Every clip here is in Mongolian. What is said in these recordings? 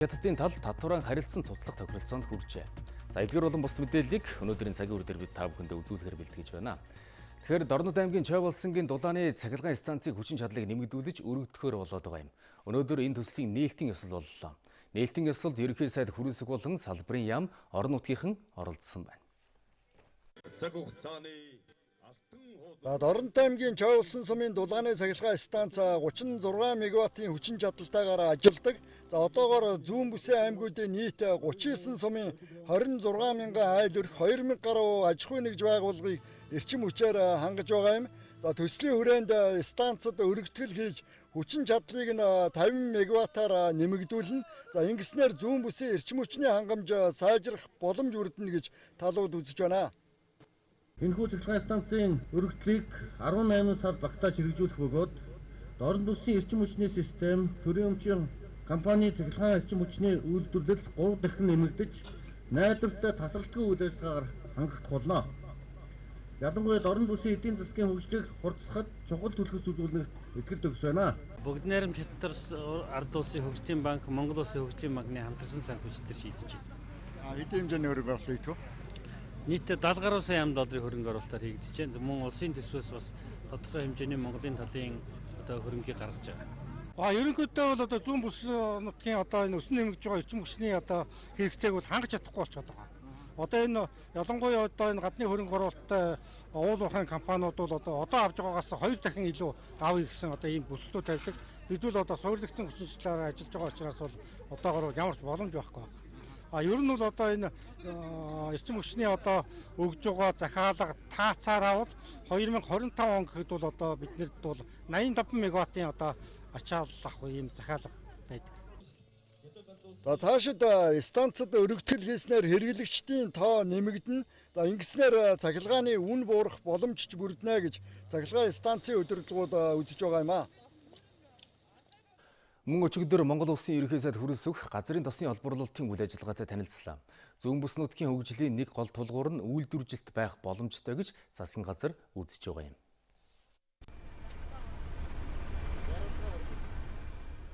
Хятадын тал татварaan харилцан цуцлах тохиролцоонд хүрчээ. За эдгээр болон бус мэдээллийг өнөөдрийн цагийн үрдээр бид та бүхэндээ үзүүлэхээр бэлтгэж байна. Тэгэхээр Дорнод аймгийн Чойволсонгийн дулааны цахилгаан станцын хүчин чадлыг нэмэгдүүлж өргөдөхөөр болоод байгаа юм. Өнөөдөр энэ төслийн нээлтийн ёслол боллоо. Нээлтийн ёслолд ерөнхий сайд хүрэлцэх болон салбарын яам орон нутгийнхан оролцсон байна. Цаг хугацааны Дорнод аймгийн Чойволсон сумын дулааны цахилгаан станц 36 мегаваттын хүчин чадалтайгаар ажилладаг. За одоогоор зүүн бүсийн аймагуудын нийт 39 сумын 26 мянган айл өрх 2000 гаруй аж ахуйн нэгж байгууллагыг эрчим хүчээр хангаж байгаа юм. За төслийн хүрээнд станцад өргөтгөл хийж хүчин чадлыг нь 50 мегаваттаар нэмэгдүүлнэ. За ингэснээр зүүн бүсийн эрчим хүчний хангамж сайжрах боломж бүрдэнэ гэж талууд үзэж байна. Энэхүү цахилгаан станцын өргөдлийг 18 сард багтааж хэрэгжүүлэх бөгөөд Дорнод бүсийн эрчим хүчний систем төрийн өмчийн компани цахилгаан эрчим хүчний үйлдвэрлэл 3 дахин нэмэгдэж найдвартай тасралтгүй үйл ажиллагаагаар хангагдах болно. Ялангуяа Дорнод бүсийн эдийн засгийн хөгжлийг хурцлахад чухал төлөвлөс үзүүлнэгт итгэл төгс байна. Бүгд найрамд Хятад ард улсын хөгжлийн банк, Монгол улсын хөгжлийн банкны хамтарсан санхүүжилтээр шийдэж байна. Хэдийн хэмжээний хөрөнгө оруулалт хийх вэ? Нийтдээ 70 гаруй сая $70 хөрөнгө оруулалтаар хийгдэж байна. Мөн улсын төсвөөс бас тодорхой хэмжээний Монголын талын хөрөнгийг гаргаж байгаа. Ерөнхийдөө бол зүүн бүс нутгийн энэ өсөн нэмэгдэж байгаа эрчим хүчний хэрэгцээг бол хангаж чадахгүй болчиход байгаа. Энэ ялангуяа энэ гадны хөрөнгө оруулалттай уул уурхайн компаниуд бол одоо авж байгаагаас 2 дахин илүү авъя гэсэн ийм бүсэлтүүд тавьдаг. Бид бол суурлагдсан хүчин чадлаараа ажиллаж байгаа учраас бол одоогоор ямар ч боломж байхгүй. Ер нь бол энэ эрчим хүчний өгж байгаа захиалга таацаараа бол 2025 он гэхэд бол биднэрд бол 85 мегаваттын ачаалал авах ийм захиалга байдаг. За цаашид станцад өргөтгөл хийснээр хэрэглэгчдийн тоо нэмэгдэнэ. За ингэснээр цахилгааны үн буурах боломж ч бүрднэ гэж цахилгаан станцын удирдлагууд үзэж байгаа юм аа. Мөн өчигдөр Монгол улсын ерөнхий сайд хүрэлцэх газрын тосны олборлолтын үйл ажиллагаатай танилцлаа. Зүүн бүс нутгийн хөгжлийн нэг гол тулгуур нь үйлдвэржилт байх боломжтой гэж засгийн газар үзэж байгаа юм.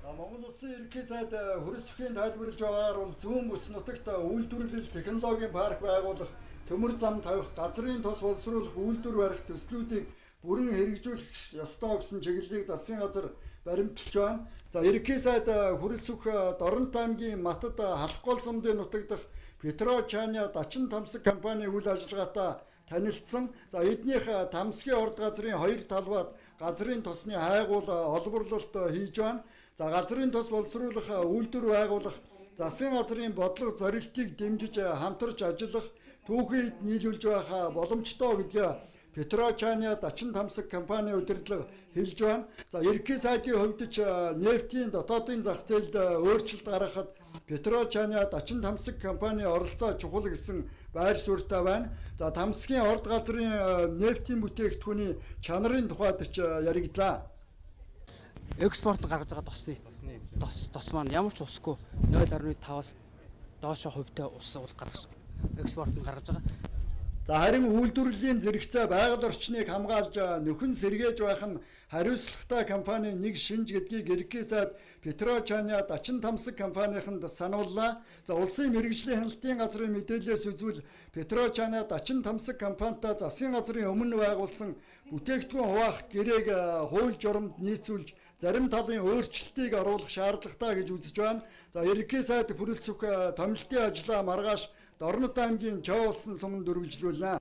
Монгол улсын ерөнхий сайд хүрэлцэхийн тайлбарлаж байгаагаар бол зүүн бүс нутагт үйлдвэрлэл технологийн парк байгуулах, төмөр зам тавих, газрын тос боловсруулах, үйлдвэр барих төслүүдийг бүрэн хэрэгжүүлэх ёстой гэсэн чиглэлийг засгийн газар баримталж байна. За ерөнхий сайд хүрэлцэх Дорнод аймгийн Матад халахгүй сумдын нутагдах Петрочаня Дачин тамсаг компани үйл ажиллагаатай танилцсан. За эднийх тамсгийн орд газрын 2 талбайд газрын тосны хайгуул олборлолт хийж байна. За газрын тос боловсруулах, үйлдвэр байгуулах, засгийн газрын бодлого зорилтыг дэмжиж хамтарч ажиллах, түүхийд нийлүүлж байх боломжтой гэдгээ Петрочаня Дачин тамсаг компани удирдлага хэлж байна. За ерөнхий сайдын хувьд ч нефтийн дотоодын зах зээлд өөрчлөлт гаргахад Петрочаня Дачин тамсаг компани оролцоо чухал гэсэн байр суурьтай байна. За тамсгийн орд газрын нефтийн бүтээгдэхүүний чанарын тухайд ч яригдлаа. Экспорт гаргаж байгаа тос маань ямар ч усгүй 0.5-аас доошо хувьтай ус гаргаж экспорт нь гаргаж байгаа. За харин үйлдвэрлэлийн зэрэгцээ байгаль орчныг хамгаалж нөхөн сэргээж байх нь хариуцлагатай компани нэг шинж гэдгийг ерөнхий сайд Петрочаня Дачин тамсаг компанийханд санууллаа. За улсын мэргэжлийн хяналтын газрын мэдээлэлээс үзвэл Петрочаня Дачин тамсаг компанитай засгийн газрын өмнө байгуулсан бүтээгдэхүүн хуваах гэрээг хууль журамд нийцүүлж зарим талын өөрчлөлтийг оруулах шаардлагатай гэж үзэж байна. За ерөнхий сайд хүрэлцэх томилтын ажлаа маргааш Дорнод аймгийн Чойволсон суманд үргэлжлүүлнэ.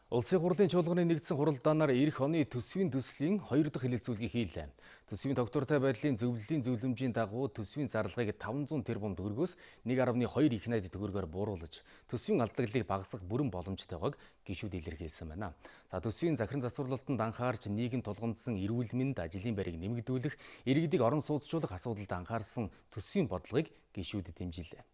Улсын хурлын чуулганы нэгдсэн хуралдаанаар эх оны төсвийн төслийн 2 дахь хэлэлцүүлгийг хийлээ. Төсвийн тогтвортой байдлын зөвлөлийн зөвлөмжийн дагуу төсвийн зарлагыг 500 тэрбум төгрөгөөс 1.2 их найд төгрөгөөр бууруулж, төсвийн алдагдлыг багасгах бүрэн боломжтойгоог гишүүд илэрхийлсэн байна. За төсвийн захиран засварлалтанд анхаарч нийгэм тулгамдсан эрүүл мэнд, ажлын байрыг нэмэгдүүлэх, иргэдийг орон сууцжуулах асуудалд анхаарсан төсвийн бодлогыг гишүүд дэмжлээ.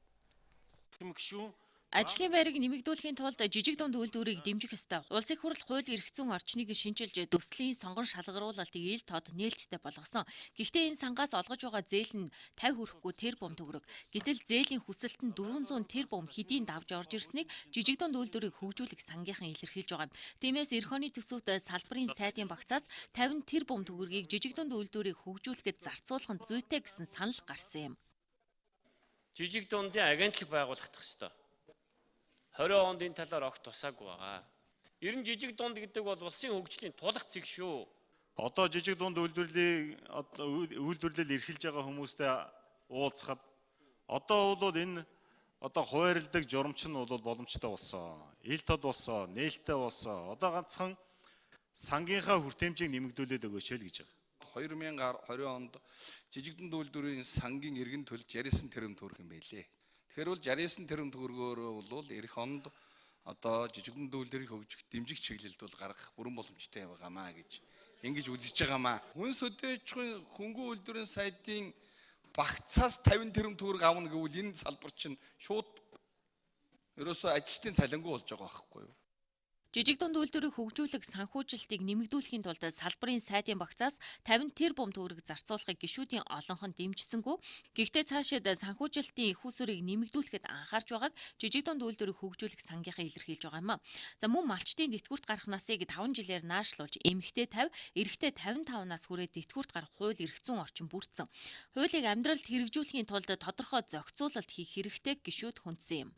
гишүүн Ажлын байрыг нэмэгдүүлэхийн тулд жижиг дунд үйлдвэрийг дэмжих ёстой. Улсын хурал хууль эрх зүйн орчныг шинжилж төслийн сонгон шалгаруулалтыг ил тод нээлттэй болгосон. Гэхдээ энэ сангаас олгож байгаа зээл нь 50 хүрэхгүй тэрбум төгрөг. Гэтэл зээлийн хүсэлт нь 400 тэрбум хэдийн давж орж ирснийг жижиг дунд үйлдвэрийг хөгжүүлэх сангийнхан илэрхийлж байгаа юм. Тиймээс эх оны төсөвт салбарын сайдын багцаас 50 тэрбум төгрөгийг жижиг дунд үйлдвэрийг хөгжүүлэхэд зарцуулах нь зүйтэй гэсэн санал гарсан юм. Жижиг дундын агентлаг байгуулах хэрэгтэй. 20 онд энэ талаар огт тусаагүй байгаа. Ер нь жижиг дунд гэдэг бол улсын хөгжлийн тулах цэг шүү. Одоо жижиг дунд үйлдвэрлэл эрхэлж байгаа хүмүүстэй уулзахад одоо бол энэ хуваарлдаг журамч нь бол боломжтой болсон. Ил тод болсон, нээлттэй болсон. Одоо ганцхан сангийнхаа хүртээмжийг нэмэгдүүлээд өгөөч л гэж байгаа. 2020 онд жижиг дунд үйлдвэрийн сангийн иргэн төлж 69 тэрбум төгрөг юм байлээ. Тэгэхээр бол 69 тэрбум төгрөгөөр бол эх онд одоо жижиг дунд үйлдвэрийг хөгжих дэмжих чиглэлд бол гаргах бүрэн боломжтой байгаамаа гэж ингэж үзэж байгаамаа. Хүн сөдөөчийн хөнгөн үйлдвэрийн сайдын багцаас 50 тэрбум төгрөг авна гэвэл энэ салбар чинь шууд ерөөсөө ажилтны цалингүй болж байгаа байхгүй юу? Жижиг дунд үйлдвэрийг хөгжүүлэх санхүүжилтийг нэмэгдүүлэхийн тулд салбарын сайдын багцаас 50 тэрбум төгрөг зарцуулахыг гишүүдийн олонхон дэмжсэнгүй. Гэхдээ цаашид санхүүжилтийн их усурыг нэмэгдүүлэхэд анхаарч байгааг жижиг дунд үйлдвэрийг хөгжүүлэх сангийнхан илэрхийлж байгаа юм. За мөн малчтын тэтгэврт гарах насыг 5 жилээр наашлуулж эмэгтэй 50, эрэгтэй 55 нас хүрээд тэтгэврт гарах хууль эрх зүйн орчин бүрдсэн. Хуулийг амьдралд хэрэгжүүлэхийн тулд тодорхой зохицуулалт хийх хэрэгтэй гишүүд хүндсэн юм.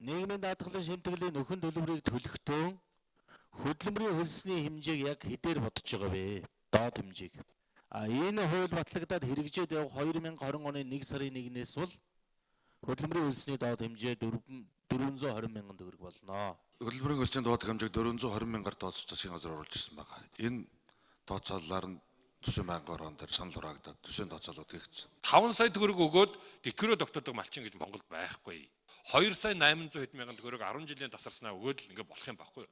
Нийгмийн даатгалын шимтгэлийн нөхөн төлбөрийг төлөхдөө хөдөлмөрийн хөлсний хэмжээг яг хэдээр бодож байгаа вэ? Доод хэмжээг. Энэ хууль батлагдаад хэрэгжээд явах 2020 оны 1 сарын 1-ээс бол хөдөлмөрийн хөлсний доод хэмжээ 420 мянган төгрөг болно. Хөдөлмөрийн хөлсний доод хэмжээг 420 мянгаар тооцож засгийн газар оруулж ирсэн байгаа. Энэ тооцоололоор нь төсвийн байнгын орон дээр санал хураагдаад төсвийн тооцоололууд хийгдсэн. 5 сая төгрөг өгөөд тэтгэрөө тогтоодог малчин гэж Монголд байхгүй. 2 сая 800 хэд мянган төгрөг 10 жилийн тасарснаа өгөөд л ингэ болох юм байхгүй.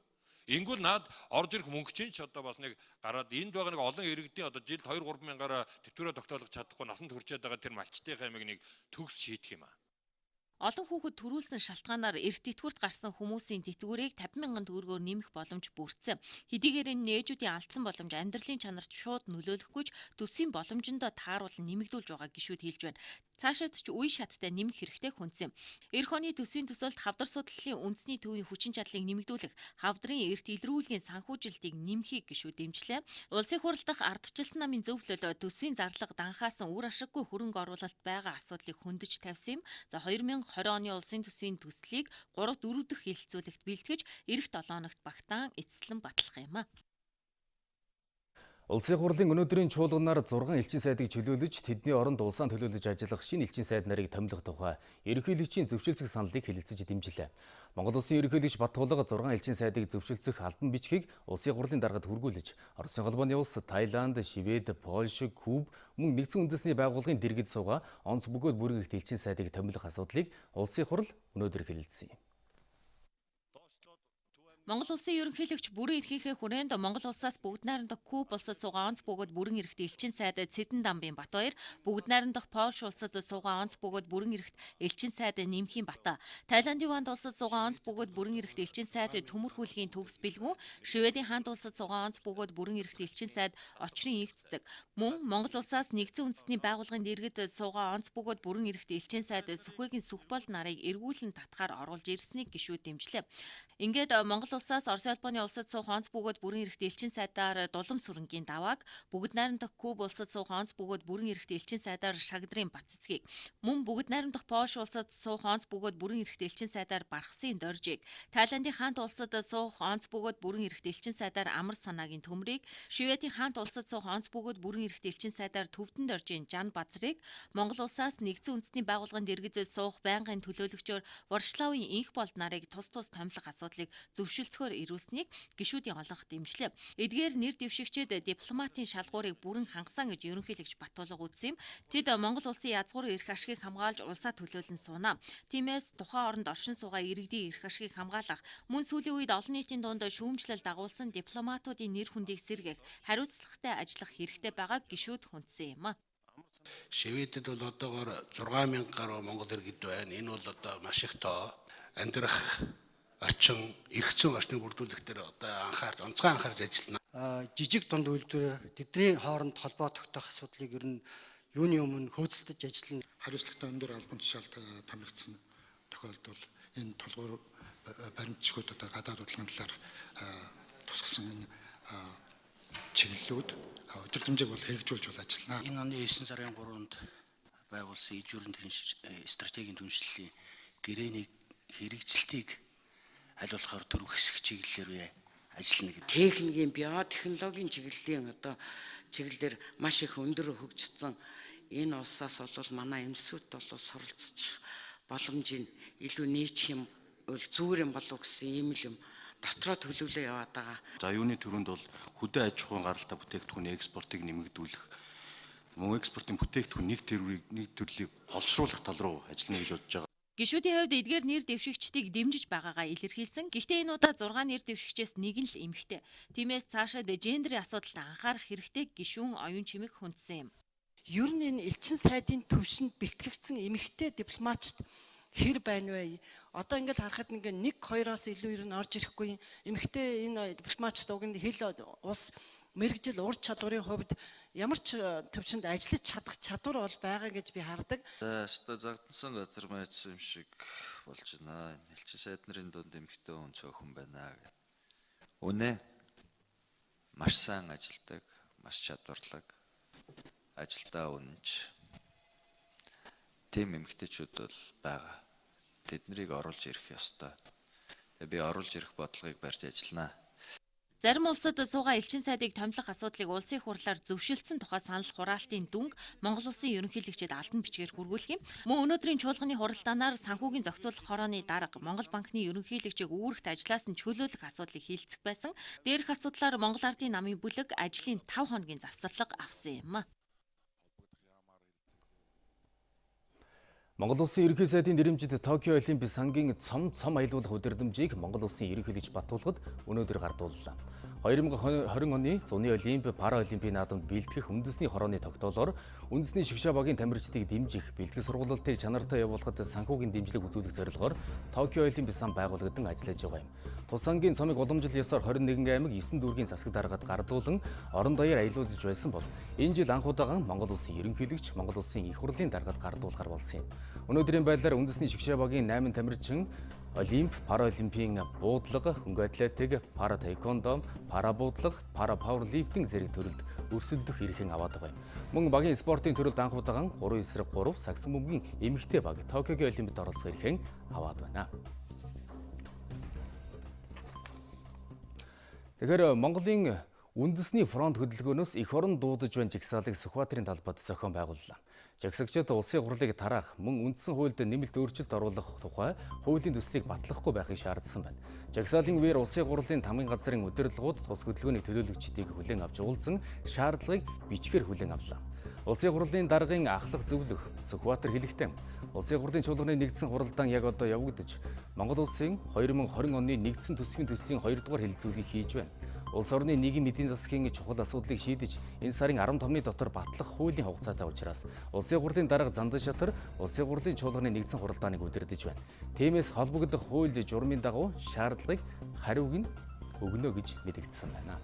Ингүүл наад орж ирэх мөнгө чинь ч одоо бас нэг гараад энд байгаа нэг олон иргэдийн одоо жилд 2-3 мянгаараа тэтгэрөө тогтоолох чадахгүй насан туршаад байгаа тэр малчтын аймаг нэг төгс шийдэх юм аа. Олон хүүхэд төрүүлсэн шалтгаанаар эрт тэтгэврт гарсан хүмүүсийн тэтгэврийг 50 мянган төгрөгөөр нэмэх боломж бүрдсэн. Хэдийгээр энэ нээжүүдийн алдсан боломж амьдралын чанарт шууд нөлөөлөхгүйч төсвийн боломжиндоо тааруулан нэмэгдүүлж байгаа гишүүд хэлж байна. Цаашид ч үе шаттай нэмэх хэрэгтэй хүнсэн. Эх оны төсвийн төсөлд хавдар судлалын үндэсний төвийн хүчин чадлыг нэмэгдүүлэх, хавдрын эрт илрүүлгийн санхүүжилтийг нэмхийг гишүүд дэмжлээ. Улсын хурал дахь ардчилсан намын зөвлөлд төсвийн зарлага данхаасан үр ашиггүй хөрөнгө оруулалт байгаа асуудлыг хөндөж тавьсан юм. За 2020 оны улсын төсвийн төслийг 3-4 дахь хэлэлцүүлэгт бэлтгэж эх 7 хоногт багтаан эцэслэн батлах юм. Улсын хурлын өнөөдрийн чуулганаар 6 элчин сайдыг чөлөөлөж тэдний оронд улсаа төлөөлөж ажиллах шинэ элчин сайд нарыг томилох тухай ерөнхийлөгчийн зөвшөөрлөх саналыг хэлэлцэж дэмжлээ. Монгол улсын ерөнхийлөгч Баттулга 6 элчин сайдыг зөвшөөрөх албан бичгийг улсын хурлын даргад хүргүүлж, Оросын холбооны улс, Таиланд, Швед, Польш, Куб мөн нэгдсэн үндэсний байгууллагын дэргэд суугаа онц бөгөөд бүрэн эрхт элчин сайдыг томилох асуудлыг улсын хурал өнөөдөр хэлэлцсэн юм. Монгол улсын ерөнхийлөгч бүрэн эрхийнхээ хүрээнд Монгол улсаас бүгд найрамдах Куб улсад суугаа онц бөгөөд бүрэн эрхт элчин сайд Цэдэн Дамбын Батбаяр, бүгд найрамдах Польш улсад суугаа онц бөгөөд бүрэн эрхт элчин сайд Нэмхийн Бата, Таиландын Ванд улсад суугаа онц бөгөөд бүрэн эрхт элчин сайд Төмөрхүүлгийн Төгс Бэлгүн, Шведийн Ханд улсад суугаа онц бөгөөд бүрэн эрхт элчин сайд Очрын Их Цэцэг, мөн Монгол улсаас нэгдсэн үндэсний байгууллагын дэргэд суугаа онц бөгөөд бүрэн эрхт элчин сайд Сүхбэгийн Сүхбол нарыг эргүүлэн татахаар оруулж ирснийг гишүүд дэмжлээ. Ингээд Монгол улсаас Оросын холбооны улсад суух онц бөгөөд бүрэн эрхт элчин сайдаар Дулам сүрэнгийн давааг, бүгд найрамдах Куб улсад суух онц бөгөөд бүрэн эрхт элчин сайдаар Шагдрын Бат цэцгийг, мөн бүгд найрамдах Польш улсад суух онц бөгөөд бүрэн эрхт элчин сайдаар Бархсын Доржийг, Таиландын Хант улсад суух онц бөгөөд бүрэн эрхт элчин сайдаар Амар санаагийн Төмрийг, Шведийн Хант улсад суух онц бөгөөд бүрэн эрхт элчин сайдаар Төвдөн Доржийн Жан Базрыг, Монгол улсаас нэгдсэн үндэсний байгууллагын дэргэд суух байнгын төлөөлөгчөөр Воршлавын Инх болд нарыг тус томилох асуудлыг зөвшөлдсөхөөр ирүүлснийг гишүүдийн олонх дэмжлээ. Эдгээр нэр дэвшигчид дипломатын шалгуурыг бүрэн хангасан гэж ерөнхийлөгч Баттулга үзсэн юм. Тэд Монгол улсын язгуур эрх ашигыг хамгаалж улсаа төлөөлөн сууна. Тиймээс тухайн оронд оршин суугаа иргэдийн эрх ашигыг хамгаалах, мөн сүүлийн үед олон нийтийн дунд шүүмжлэл дагуулсан дипломатуудын нэр хүндийг сэргээх, хариуцлагатай ажиллах хэрэгтэй байгааг гишүүд хүндсэн юм. Шведэд бол одоогоор 6000 гаруй монгол иргэд байна. Энэ бол одоо маш их тоо. амьдрах орчин, эрх зүйн орчныг бүрдүүлэх дээр одоо онцгой анхаарч ажиллана. Жижиг дунд үйлдвэр тэдний хооронд холбоо тогтоох асуудлыг ер нь юуны өмнө хөөцөлдөж ажиллана. Хариуцлагатай өндөр албан тушаалд томилогдсон тохиолдол энэ толгуур баримтчгууд одоо гадаад бодлогын талаар тусгасан энэ чиглэлүүд өдөр тэмжээг бол хэрэгжүүлж бол ажиллана. Энэ оны 9 сарын 3-нд байгуулсан ижүүрэн стратегийн түншлэлийн гэрээний хэрэгжилтийг хариулахаар дөрвөн хэсэг чиглэлээр ажиллана гэдэг. Техникийн биотехнологийн чиглэлийн одоо чиглэлээр маш их өндөр хөгжсөн энэ улсаас бол манай эмсүүд бол суралцчих боломжийг илүү нээчих юм бол зүгээр юм болов гэсэн ийм л юм дотроо төлөвлөө яваад байгаа. За юуны төрөнд бол хөдөө аж ахуйн гаралтай бүтээгдэхүүн экспортыг нэмэгдүүлэх, мөн экспортын бүтээгдэхүүн нэг төрлийг олшруулах тал руу ажиллана гэж бодож байгаа. Гишүүдийн хувьд эдгээр нэр дэвшигчдийг дэмжиж байгаагаа илэрхийлсэн. Гэхдээ энэ удаа 6 нэр дэвшигчээс нэг нь л эмэгтэй. Тиймээс цаашаа гендерийн асуудалд анхаарах хэрэгтэй гишүүн оюун чимэг хүндсэн юм. Ер нь энэ элчин сайдын төвшөнд бэлтгэгдсэн эмэгтэй дипломатчд хэр байна вэ? Одоо ингээд харахад нэг 2-оос илүү ер нь орж ирэхгүй эмэгтэй энэ дипломатчд уг нь хэл ус мэрэгжил ур чадварын хувьд ямар ч төвчөнд ажиллаж чадах чадвар бол байгаа гэж би хардаг. Өөртөө загдсан газар майцсан юм шиг болж байна. Элчин сайд нарын дунд эмэгтэй хүн цөөхөн байна гэх. Үнэ маш сайн ажилдаг, маш чадварлаг, ажилдаа үнэнч тийм эмэгтэйчүүд бол байгаа. Тэднийг оруулж ирэх ёстой. Тэгээ би оруулж ирэх бодлогыг барьж ажиллана. Зарим улсад суугаа элчин сайдыг томилох асуудлыг улсын хурлаар зөвшөөрсөн тухай санал хураалтын дүнг Монгол улсын ерөнхийлөгчид албан бичгээр хүргүүлэх юм. Мөн өнөөдрийн чуулганы хуралдаанаар санхүүгийн зохицуулах хорооны дарга Монгол банкны ерөнхийлөгчийг үүрэгт ажлаас нь чөлөөлөх асуудлыг хилцэх байсан. Дээрх асуудлаар Монгол ардын намын бүлэг ажлын 5 хоногийн завсарлага авсан юм. Монгол улсын ерөнхий сайдын нэрэмжит Токио Олимпийн сангийн цом аялуулах удирдамжийг Монгол улсын ерөнхийлөгч Батуулгад өнөөдөр гардууллаа. 2020 оны зуны Олимп, Параолимпийн наадамд бэлтгэх үндэсний хорооны тогтоолоор үндэсний шигшээ багийн тамирчдыг дэмжих, бэлтгэх сургалтыг чанартай явуулахад санхүүгийн дэмжлэг үзүүлэх зорилгоор Токио Олимпийн сан байгуулагдсан ажиллаж байгаа юм. Тус сангийн цомыг уламжлал ёсоор 21 аймаг 9 дүүргийн засаг даргаад гардуулан орон даяар аялуулж байсан бол энэ жил анх удаан Монгол улсын ерөнхийлөгч Монгол улсын их хурлын даргаад гардуулахар болсон юм. Өнөөдрийн байдлаар үндэсний шигшээ багийн 8 тамирчин Олимп, Параолимпийн буудлага, хөнгө атлетик, пара таеквондо, пара буудлага, пара пауэрлифтинг зэрэг төрөлд өрсөлдөх эрхэн аваад байгаа юм. Мөн багийн спортын төрөлд анх удаан 3-3 сагсан бөмбөгийн эмэгтэй баг Токиогийн Олимпиад оролцох эрхэн аваад байна. Тэгэхээр Монголын үндэсний фронт хөдөлгөөнөөс эх орон дуудаж байна жагсаалыг Сүхбаатарын талбайд зохион байгууллаа. Жагсагчид улсын хурлыг тарах, мөн үндсэн хуульд нэмэлт өөрчлөлт оруулах тухай хуулийн төслийг батлахгүй байхыг шаардсан байна. Жагсаалын үеэр улсын хурлын тамгын газрын удирдлагууд тус хөдөлгөөний төлөөлөгчдийг хүлээн авч уулзсан шаардлагыг бичгээр хүлээн авлаа. Улсын хурлын даргын ахлах зөвлөх Сүхбаатар хэлэхдээ улсын хурлын чуулганы нэгдсэн хуралдаан яг одоо явагдаж, Монгол улсын 2020 оны нэгдсэн төсвийн төслийн 2 дугаар хэлэлцүүлгийг хийж байна. Улс орны нийгэм эдийн засгийн чухал асуудлыг шийдэж, энэ сарын 15-ны дотор батлах хуулийн хугацаатай учраас улсын хурлын дарга Зандан шатар улсын хурлын чуулганы нэгдсэн хуралдааныг удирдах байна. Тиймээс холбогдох хууль журмын дагуу шаардлагыг хариуг нь өгнө гэж мэдэгдсэн байна.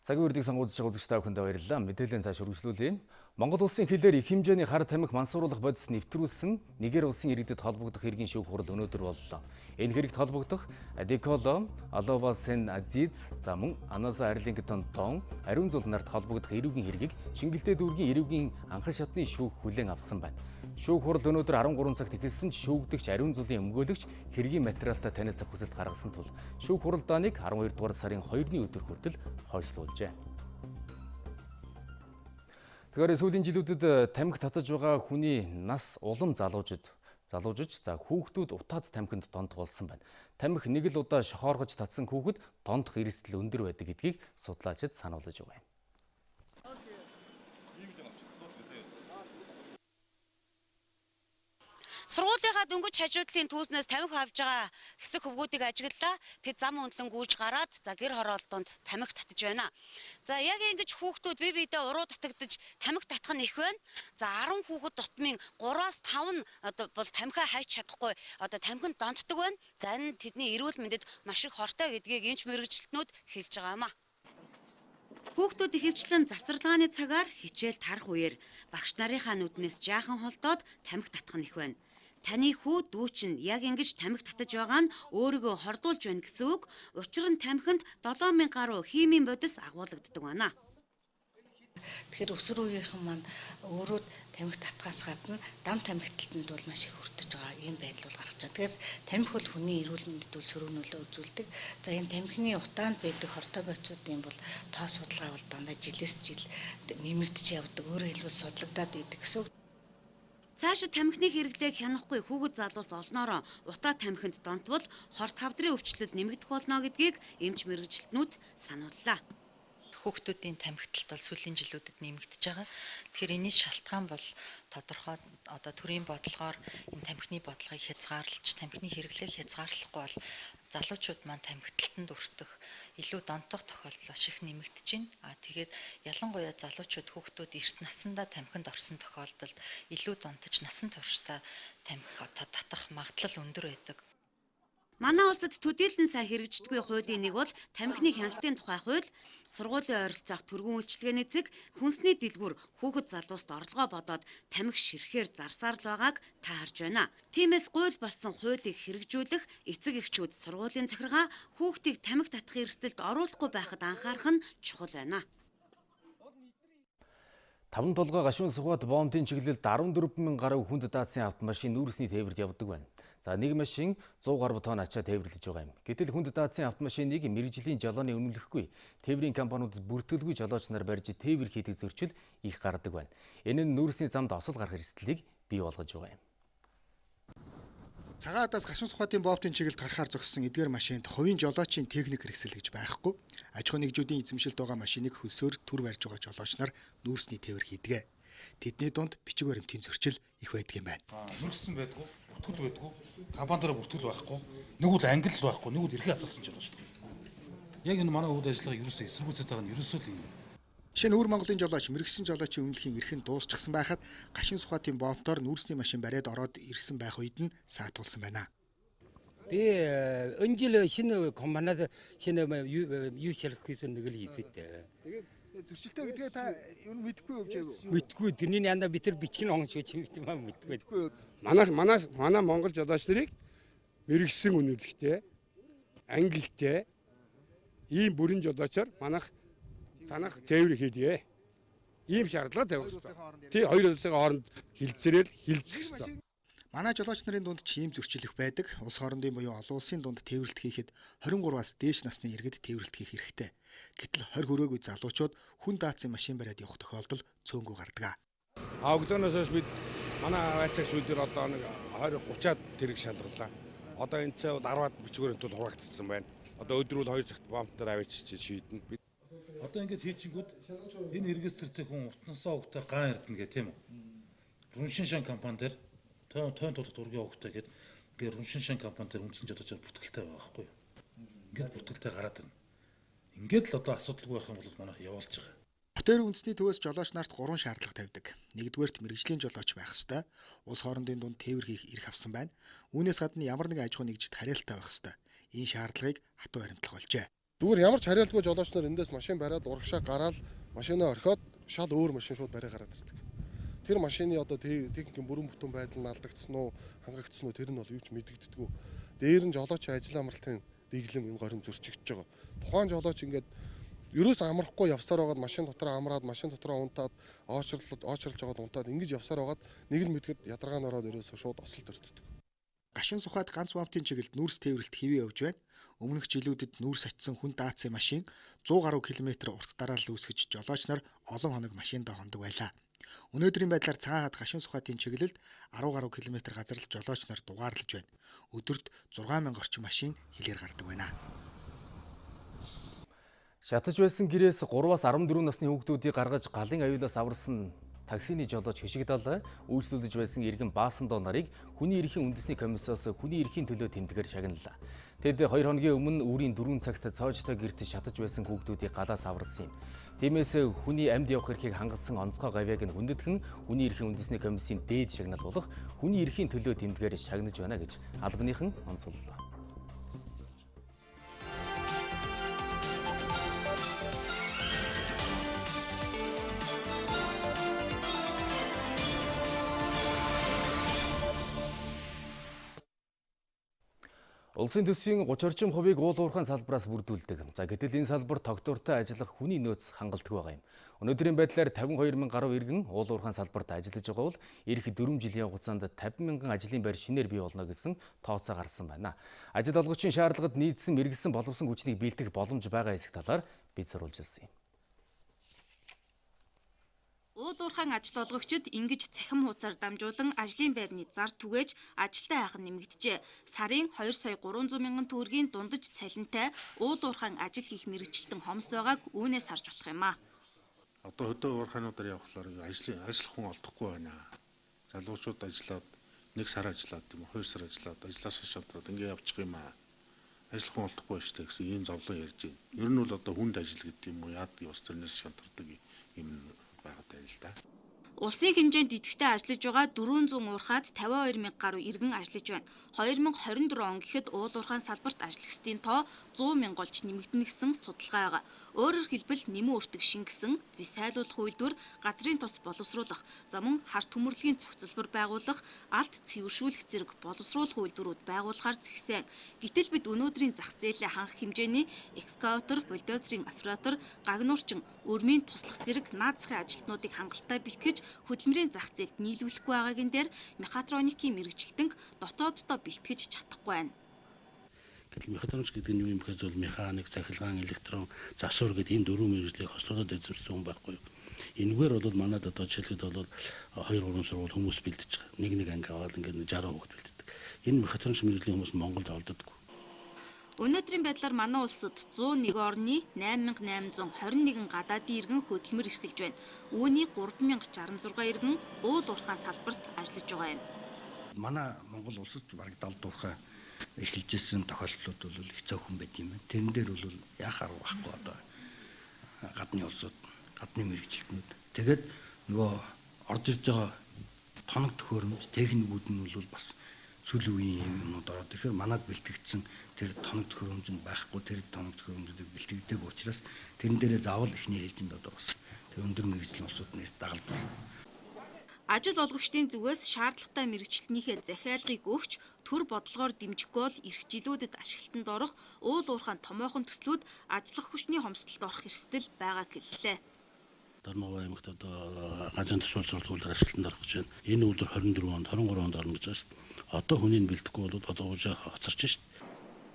Цагийн хүрдийг сонгуулж байгаа үзэгч та бүхэнд баярлалаа. Мэдээллийн цааш үргэлжлүүлье. Монгол улсын хилээр их хэмжээний хар тамхи мансууруулах бодис нэвтрүүлсэн Нигер улсын иргэдэд холбогдох хэргийн шүүх хурал өнөөдөр боллоо. Энэ хэрэгт холбогдох Адеколо, Алова Сен Азиз, за мөн Аназа Арлингтон Тон, ариун зул нарт холбогдох эрүүгийн хэргийг Шингэлтэй дүүргийн эрүүгийн анхан шатны шүүх хүлээн авсан байна. Шүүх хурал өнөөдөр 13 цагт эхэлсэн ч шүүгдэгч ариун зулын өмгөөлөгч хэргийн материалтай танилцах хүсэлт гаргасан тул шүүх хуралдааныг 12 дугаар сарын 2-ны өдөр хүртэл хойшлуулжээ. Тэгэхээр сүүлийн жилүүдэд тамхи татаж байгаа хүний нас улам залуужж за хүүхдүүд утаад тамхинд дондох болсон байна. Тамхи нэг л удаа шохооргож татсан хүүхэд дондох эрсдэл өндөр байдаг гэдгийг судлаачид сануулж байгаа юм. Сургуулийнхаа дөнгөж хажуудлын түүснээс тамхи авж байгаа хэсэг хөвгүүдийг ажиглалаа. Тэд зам өндлөн гүйж гараад гэр хороолтонд тамхи татж байна. За яг ингэж хүүхдүүд бие биедээ уруу татагдж тамхи татах нь их байна. За 10 хүүхэд тутмын 3-аас 5 бол тамхиа хайж чадахгүй тамхинд донтдог байна. За энэ тэдний эрүүл мэндэд маш их хортой гэдгийг эмч мэргэжилтнүүд хэлж байгаамаа. Хүүхдүүд ихэвчлэн завсарлагын цагаар хичээл тарах үеэр багш нарынхаа нүднээс жаахан холдоод тамхи татах нь их байна. Таны хүү дүү чинь яг ингэж тамхи татаж байгаа нь өөрийгөө хордуулж байна гэсэн үг. Учир нь тамхинд 7000 гаруй химийн бодис агуулгаддаг байна. Тэгэхээр өсвөр үеийнхэн маань өөрөө тамхи татгаас гадна дам тамхиталтанд бол маш их хүртэж байгаа ийм байдал бол гарч байгаа. Тэгэхээр тамхи бол хүний эрүүл мэндэд бол сөрөөнөлөө үзүүлдэг. За энэ тамхины утаанд байдаг хортой байцуудын бол тоо судалгаа бол дандаа жилээс жил нэмэгдэж явдаг. Өөрөөр хэлбэл судлагдаад идэг гэсэн үг. Цаашид тамхины хэрэглээг хянахгүй хүүхэд залуус олноороо утаа тамхинд донтвол хорт хавдрын өвчлөл нэмэгдэх болно гэдгийг эмч мэргэжилтнүүд санууллаа. Хүүхдүүдийн тамхиталт бол сүүлийн жилүүдэд нэмэгдэж байгаа. Тэгэхээр энэний шалтгаан бол тодорхой төрийн бодлогоор энэ тамхины бодлогыг хязгаарлаж, тамхины хэрэглээг хязгаарлахгүй бол залуучууд маань тамхиталтанд өртөх, илүү донтох тохиолдол маш их нэмэгдэж байна. Тэгээд ялангуяа залуучууд хүүхдүүд эрт наснда тамхинд орсон тохиолдолд илүү донтож насан туршдаа тамхи татах магадлал өндөр байдаг. Манай улсад төдийлөн сайн хэрэгждэггүй хуулийн нэг бол тамхины хяналтын тухай хууль, сургуулийн ойролцоох түргэн үйлчилгээний цэг, хүнсний дэлгүүр хүүхэд залууст орлогоо бодоод тамхи ширхээр зарсаар л байгааг та харж байна. Тиймээс гуйл болсон хуулийг хэрэгжүүлэх эцэг эхчүүд сургуулийн захиргаа хүүхдийг тамхи татах эрсдэлд оруулахгүй байхад анхаарах нь чухал байна. 5 толгой гашуун сухад бомбын чиглэлд 14,000 гаруй хүнд даацын автомашин нүүрсний тээврт явдаг байна. За нэг машин 100 гаруй тонн ачаа тээвэрлэж байгаа юм. Гэтэл хүнд даацын автомашиныг мэргэжлийн жолооны үнэмлэхгүй тээврийн компаниудад бүртгэлгүй жолооч нар барьж тээвэр хийдэг зөрчил их гардаг байна. Энэ нь нүүрсний замд осол гарах эрсдлийг бий болгож байгаа юм. Цагаатаас гашуун сухатын бомбын чиглэлд гарахаар зогссон эдгээр машинд хувийн жолоочийн техник хэрэгсэл гэж байхгүй. Аж ахуйн нэгжүүдийн эзэмшилд байгаа машиныг хөлсөөр түр барьж байгаа жолооч нар нүүрсний тээвэр хийдэг. Тэдний дунд бичиг баримтын зөрчил их байдаг юм байна. Нүүрсэн байдгүй, бүртгэл байдгүй, компаниараа бүртгэл байхгүй, нэгвэл англи байхгүй, нэгвэл эрхээ асгасан жолооч. Яг энэ манай хувьд ажиллагаа ерөөсөө эсэргүүцээд байгаа нь ерөөсөө л юм. Шинэ өвөр Монголын жолооч мэрэгсэн жолоочийн үнэлэхийн эрхэн дуусчихсан байхад гашуун сухатын бомбоор нүүрсний машин бариад ороод ирсэн байх үед нь саатуулсан байна. Би энэ жил шинэ компаниад шинэ юу шалгахгүйсэн нэг л хийсэт. Тэгээд зөрчилтэй гэдгээ та ер нь мэдэхгүй явж байв. Мэдгүй тэрний янда битэр бичгийн онц гэж юм мэдгүй. Манай Монгол жолооч нарыг мэрэгсэн үнэлэхтэй, англитэй ийм бүрэн жолоочоор танах тээвэр хийдгээ. Ийм шаардлага тавих хэрэгтэй. Тий хоёр улсын хооронд хилцээрэл хилцэх хэрэгтэй. Манай жолооч нарын дунд ч ийм зөрчил их байдаг. Улс хоорондын буюу олон улсын дунд тээвэрлэлт хийхэд 23-аас дээш насны иргэд тээвэрлэлт хийх хэрэгтэй. Гэтэл 20 хүрээгүй залуучууд хүн даацын машин бариад явах тохиолдол цөөнгүй гардаг. Өглөөнөөс хойш бид манай хайцагчдээр одоо нэг 20-30-аад тэрэг шалрууллаа. Одоо энэ цай бол 10-аад бичгүүрийн тул хуваагдсан байна. Одоо өдрүүл 2 цагт бомбтаар авчиж шийднэ. Одоо ингэж хийчихгүүд энэ регистртэй хүн уртнасаа өгтөө ган эрдэнэ гэх тийм үү. Руншин шан компани дээр тойн тулд ургийн өгтөө гээд ингээ руншин шан компани дээр үндсэн жолоочоор бүртгэлтэй байгаа байхгүй юу. Ингээд бүртгэлтэй гараад ирнэ. Ингээд л одоо асуудалгүй байх юм бол манайх явуулж байгаа. Хотээр үндэсний төвөөс жолооч нарт 3 шаардлага тавьдаг. Нэгдүгээрт мэргэжлийн жолооч байх ёстой. Улс хоорондын дунд тээвэр хийх эрх авсан байна. Үүнээс гадна ямар нэгэн аж ахуйн нэгжид харьяалтай байх ёстой. Энэ шаардлагыг хатуу баримтлах болжээ. Зүгээр ямар ч харьяалгүй жолооч нар эндээс машин бариад урагшаа гараад машинаа орхиод шал өөр машин шууд бариа гараад ирдэг. Тэр машины одоо техникийн бүрэн бүтэн байдал нь алдагдсан уу, хангагдсан уу тэр нь бол юу ч мэдэгддэггүй. Дээр нь жолоочийн ажил амралтын дэглэм энэ горин зөрчигдөж байгаа. Тухайн жолооч ингээд ерөөс амрахгүй явсаар байгаад машин дотроо амраад машин дотроо унтаад очрлж байгаад унтаад ингэж явсаар байгаад нэг л мэдгэд ядаргаан ороод ерөөсөө шууд осолд өртдөг. Гашуун сухад ганц бомбын чиглэлд нүүрс тээвэрлэлт хэвээ явж байна. Өмнөх жилүүдэд нүүрс очсон хүн даацын машин 100 гаруй километр урт дараалал үүсгэж жолооч нар олон хоног машиндаа хондог байлаа. Өнөөдрийн байдлаар цагаагаад гашуун сухатын чиглэлд 10 гаруй километр газар л жолооч нар дугаарлаж байна. Өдөрт 6000 орчим машин хилээр гардаг байна. Шатаж байсан гэрээс 3-аас 14 насны хүүхдүүдийг гаргаж галын аюулаас аварсан таксины жолооч Хишигдал үйлчлүүлж байсан иргэн Баасан Доо нарыг хүний эрхийн үндэсний комиссаас хүний эрхийн төлөө тэмдгээр шагналаа. Тэд 2 хоногийн өмнө үрийн 4 цагт цоочтой гэрт шатаж байсан хүүхдүүдийг галаас аварсан юм. Тиймээс хүний амьд явах эрхийг хангасан онцгой гавьяаг нь хүндэтгэн хүний эрхийн үндэсний комиссийн дээд шагнал болох хүний эрхийн төлөө тэмдгээр шагнаж байна гэж албаныхан онцоллоо. Улсын төсвийн 30 орчим хувийг уул уурхайн салбараас бүрдүүлдэг. За гэтэл энэ салбар тогтвортой ажиллах хүний нөөц хангалтгүй байгаа юм. Өнөөдрийн байдлаар 52 мянган гаруй иргэн уул уурхайн салбарт ажиллаж байгаа бол эх 4 жилийн хугацаанд 50 мянган ажлын байр шинээр бий болно гэсэн тооцоо гарсан байна. Ажил олгогчийн шаардлагад нийцсэн мэрэгсэн боловсон хүчнийг бэлдэх боломж байгаа хэсэг талаар бид сурвалжилсан юм. Уул уурхайн ажил олгогчид ингэж цахим хуудасаар дамжуулан ажлын байрны зар түгээж ажилтай хайх нэмэгдэжээ. Сарын 2 сая 300 мянган төгрөгийн дундаж цалинтай уул уурхайн ажил хийх мэргэжилтэн хомс байгааг үүнээс харж болох юм а. Одоо хөдөө уурхайнуудаар явхлаар ажил хүн олдохгүй байна. Залуучууд ажиллаад 1 сар ажиллаад юм уу 2 сар ажиллаад ажлаасаа шалтраад ингэ явчих юм а. Ажил хүн олдохгүй шүү дээ гэсэн ийм зовлон ярьж байна. Ер нь бол одоо хүнд ажил гэдэг юм уу яадаг бас тэрнээс шалтгаалдаг юм байгаад байна л да. Улсын хэмжээнд идэвхтэй ажиллаж байгаа 400 уурхайд 52 мянга гаруй иргэн ажиллаж байна. 2024 он гэхэд уул уурхайн салбарт ажиллагчдын тоо 100 мянга болж нэмэгдэнэ гэсэн судалгаа байгаа. Өөрөөр хэлбэл нэмэн өртөг шингэсэн, зис сайлуулах үйлдвэр, газрын тус боловсруулах, за мөн харт төмөрлөгийн цогцлбор байгуулах, алт цэвэршүүлэх зэрэг боловсруулах үйлдвэрүүд байгуулахаар зэгсэн. Гэтэл бид өнөөдрийн зах зээлээ хангах хэмжээний экскаватор, бульдозерын оператор, гагнуурчин, өрмийн туслах зэрэг наад захын ажилтнуудыг хангалттай бэлтгэж хөдөлмөрийн зах зээлд нийлүүлэхгүй байгаагийн дээр мехатроникийн мэргэжилтэнг дотооддоо бэлтгэж чадахгүй байна. Гэтэл мехатроник гэдэг нь юу юм гэхээр зөв механик, цахилгаан, электрон, засвар гэдэг энэ 4 мэргэжлийг хослуулаад эзэмшсэн хүн байхгүй юу? Энэгээр бол манайд одоо жишээлбэл бол 2-3 сургууль хүмүүс бэлдэж байгаа. Нэг анги аваад ингээд 60 хүүхэд бэлддэг. Энэ мехатроник мэргэжлийн хүмүүс Монголд олддоггүй. Өнөөдрийн байдлаар манай улсад 101 орны 8821 гадаадын иргэн хөдөлмөр эрхэлж байна. Үүний 3066 иргэн уул уурхайн салбарт ажиллаж байгаа юм. Манай Монгол улсад бараг 70 уурхай эрхэлжсэн тохиолдлууд бол хэцүү хүн байт юм байна. Тэрэн дээр бол яхаар байхгүй одоо гадны улсууд, гадны мэргэжилтнүүд. Тэгээд нөгөө орж ирж байгаа тоног төхөөрөмж, техникүүд нь бол бас сүүлийн үеийн юмнууд ороод ирэхээр манад бэлтгэгдсэн тэр тоног төхөөрөмж нь байхгүй, тэр тоног төхөөрөмжүүдийг бэлтгэдэг учраас тэрэн дээрээ заавал ихний ээлжинд одоо бас тэр өндөр мэргэжлийн улсууд нэрт дагалдвал. Ажил олгогчдын зүгээс шаардлагатай мэргэжилтнийхээ захиалгыг өгч төр бодлогоор дэмжихгүй бол ирэх жилүүдэд ашиглалтанд орох уул уурхайн томоохон төслүүд ажиллах хүчний хомсдолд орох эрсдэл байгаа гэллээ. Дармаг аймагт одоо газрын төсвөл суртахуулаар ашиглалтанд орох гэж байна. Энэ үйлдвэр 24 онд, 23 онд орно гэж байна шүү дээ. Одоо хүний бэлтгэхгүй бол одоо уужаа хоцорч шүү дээ.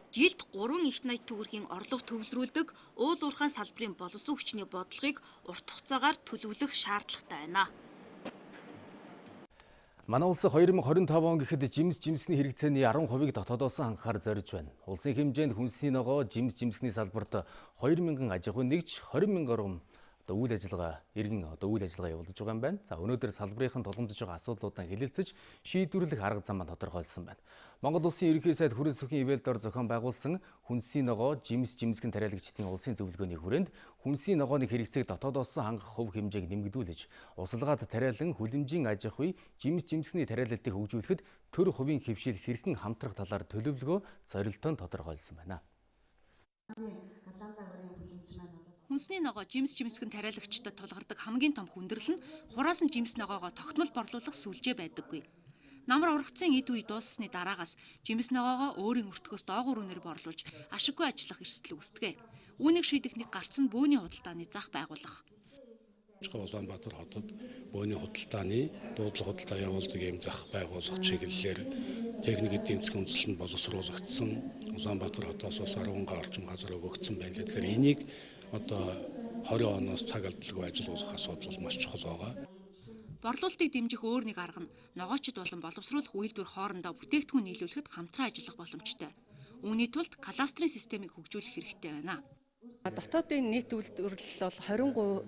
Жилд 3 их найт төгрөгийн орлого төвлөрүүлдэг уул уурхайн салбарын боловсон хүчний бодлогыг урт хугацаагаар төлөвлөх шаардлагатай байна. Манай улс 2025 он гэхэд жимсний хэрэгцээний 10%-ийг дотоодоос хангахаар зорж байна. Улсын хэмжээнд хүнсний ногоо жимсний салбарт 2000 аж ахуйн нэгж 20 мянган орчим үйл ажиллагаа явуулж байгаа юм байна. За өнөөдөр салбарын тулгамдж байгаа асуудлуудаа хэлэлцэж шийдвэрлэх арга замаа тодорхойлсон байна. Монгол улсын ерөнхий сайд хүрд сүхийн ивэлдор зохион байгуулсан хүнсний ногоо жимсгэн тариалагчдын улсын зөвлөгөөний хүрээнд хүнсний ногооны хэрэгцээг дотоодоос хангах хувь хэмжээг нэмэгдүүлж, усалгаад тариалан хүлэмжийн аж ахуй жимсний тариалалтыг хөгжүүлэхэд төр хувийн хэвшил хэрхэн хамтрах талаар төлөвлөгөө зорилтоо тодорхойлсон байна. Хүнсний ногоо жимсгэн тариалагчдад тулгардаг хамгийн том хүндрэл нь хураас нь жимс ногоогоо тогтмол борлуулах сүлжээ байдаггүй. Намар ургацын эд үе дууссаны дараагаас жимс ногоогоо өөрийн өртгөөс доогуур үнээр борлуулж ашиггүй ажиллах эрсдэл үүсдэг. Үүнийг шийдэх нэг гарц нь бөөний худалдааны зах байгуулах. Улаанбаатар хотод бөөний худалдааны дуудлага худалдаа явуулдаг юм зах байгуулах чиглэлээр техник эдийн засгийн үндэслэлд боловсруулагдсан Улаанбаатар хотоос 10 орчим газар өгөгдсөн байна. Тэгэхээр энийг одоо 20 оноос цаг алдалгүй ажиллах асуудал маш чухал байгаа. Борлуулалтыг дэмжих өөр нэг арга нь ногоочд болон боловсруулах үйлдвэр хоорондоо бүтээгдэхүүн нийлүүлэхэд хамтран ажиллах боломжтой. Үүний тулд кадастрын системийг хөгжүүлэх хэрэгтэй байна. Дотоодын нийт үйлдвэрлэл бол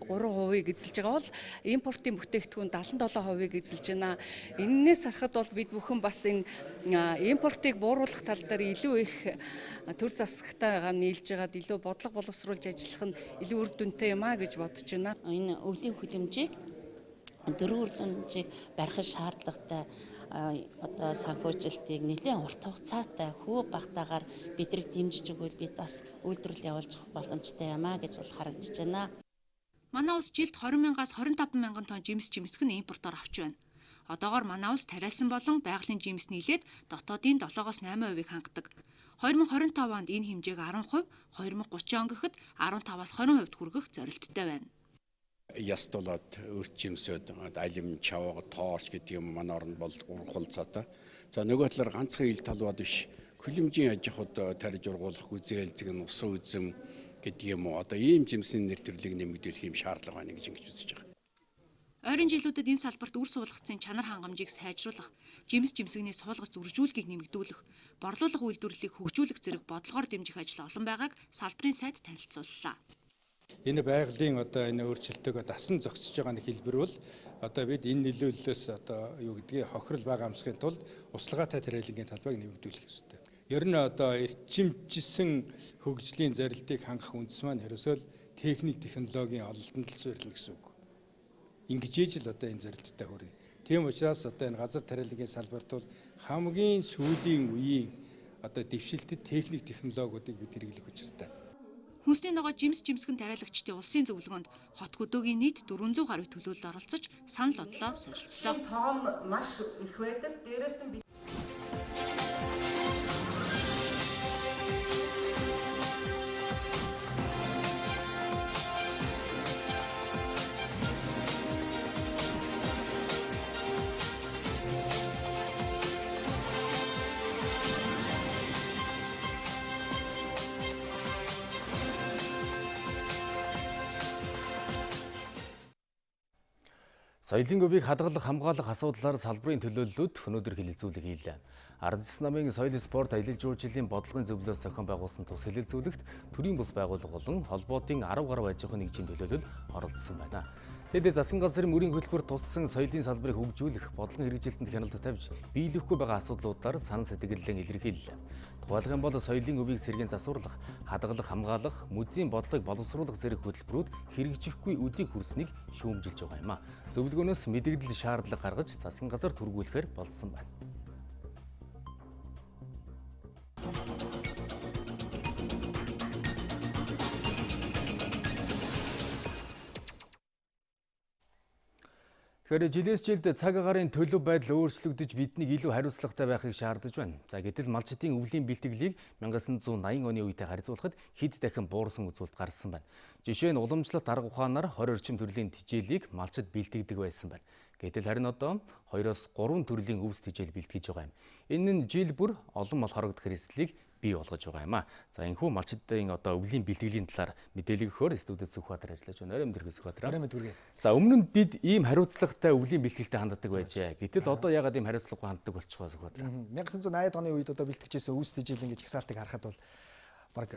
23% эзэлж байгаа бол импортын бүтээгдэхүүн 77% эзэлж байна. Эннээс харахад бол бид бүхэн бас энэ импортыг бууруулах тал дээр илүү их төр засагтайгаа нийлж байгаад илүү бодлого боловсруулж ажиллах нь илүү үр дүнтэй юм а гэж бодож байна. Энэ өвлийн хүлэмжийг дөрвөн барих шаардлагатай одоо санхүүжилтийг нэлээд урт хугацаатай хөө багтаагаар бидрэг дэмжиж өгвөл бид бас үйлдвэрлэл явуулж боломжтой юм а гэж бол харагдаж байна. Манай улс жилд 20,000-аас 25,000 тонн жимс жимсгэн импортоор авч байна. Одоогоор манай улс тариалсан болон байгалийн жимс нийлээд дотоодын 7-8% хангадаг. 2025 онд энэ хэмжээг 10%, 2030 он гэхэд 15-аас 20% хүргэх зорилттой байна. Яст болоод өрт жимсүүд алим чавга тоорч гэдэг юм манай оронд бол ургуулцаатай. За нөгөө талаар ганцхан ил талбад биш хүлэмжийн аж ахуйд тарьж ургуулах үзээлзэг нь усан үзэм гэдэг юм уу одоо ийм жимсийн нэр төрлийг нэмэгдүүлэх юм шаардлага байна гэж ингэж үзэж байгаа. Ойрын жилүүдэд энэ салбарт үр суулгацын чанар хангамжийг сайжруулах, жимс жимсгний суулгац үржүүлгийг нэмэгдүүлэх, борлуулах үйлдвэрлэлийг хөгжүүлэх зэрэг бодлогоор дэмжих ажил олон байгааг салбарын сайд танилцууллаа. Энэ байгалийн одоо энэ өөрчлөлтөөгөө дасан зогсож байгаа нэг хэлбэр бол одоо бид энэ нөлөөллөөс одоо юу гэдгийг хохирол байгаа амсгахын тулд услагаатай тариалангийн талбайг нэмэгдүүлэх ёстой. Ер нь одоо эрчимжсэн хөгжлийн зорилтыг хангах үндэс маань ерөөсөө техник технологийн ололтонд л суурилна гэсэн үг. Ингэж л одоо энэ зорилттой хүрнэ. Тийм учраас одоо энэ газар тариалангийн салбарт бол хамгийн сүүлийн үеийн одоо дэвшилтэд техник технологиудыг бид хэрэглэх учиртай. Хүнсний ногоо жимс жимсгэн тариалагчдын улсын зөвлөгөөнд хот хөдөөгийн нийт 400 гаруй төлөөлөл оролцож санал бодлоо солилцлоо. Тоон маш их байдаг. Дээрээс нь Соёлын өвийг хадгалах хамгаалах асуудлаар салбарын төлөөллүүд өнөөдөр хэлэлцүүлэг хийлээ. Ардчилсан намын соёл спорт аялал жуулчлалын бодлогын зөвлөлөөс зохион байгуулсан тус хэлэлцүүлэгт төрийн бус байгууллага болон холбоотын 10 гаруй аж ахуйн нэгжийн төлөөлөл оролцсон байна. Тэд засгийн газрын мөрийн хөтөлбөр туссан соёлын салбарыг хөгжүүлэх, бодлогын хэрэгжилтэнд хяналт тавьж, биелэхгүй байгаа асуудлуудаар санал сэтгэлдээ илэрхийллээ. Тухайлх юм бол соёлын өвийг сэргээн засварлах, хадгалах, хамгаалах, музейн бодлогыг боловсруулах зэрэг хөтөлбөрүүд хэрэгжихгүй үдийг хүрснийг шүүмжилж байгаа юм а. Зөвлөгөөнөөс мэдээлэл шаардлага гаргаж засгийн газар түргүүлэхээр болсон байна. Тэгэхээр жилээс жилд цаг агаарын төлөв байдал өөрчлөгдөж биднийг илүү хариуцлагатай байхыг шаардаж байна. За гэтэл малчдын өвлийн бэлтгэлийг 1980 оны үетэй харьцуулахад хэд дахин буурсан үзүүлэлт гарсан байна. Жишээ нь уламжлалт арга ухаанаар 20 орчим төрлийн тижээлийг малчд бэлтгэдэг байсан байна. Гэтэл харин одоо 2-3 төрлийн өвс тижээл бэлтгэж байгаа юм. Энэ нь жил бүр олон мал хорогдох хэрэгслийг бий болгож байгаа юм а. За энэхүү малчдын одоо өвлийн бэлтгэлийн талаар мэдээлэл өгөхөөр студид Сүхбаатар ажиллаж байна. Орой өдрийн Сүхбаатар. Орой өдрийн. За өмнө нь бид ийм хариуцлагатай өвлийн бэлтгэлтэй ханддаг байжээ. Гэтэл одоо яагаад ийм хариуцлагагүй ханддаг болчихвоо Сүхбаатар? 1980 оны үед одоо бэлтгэжсэн өвс тижээлийн жагсаалтыг харахад бол бараг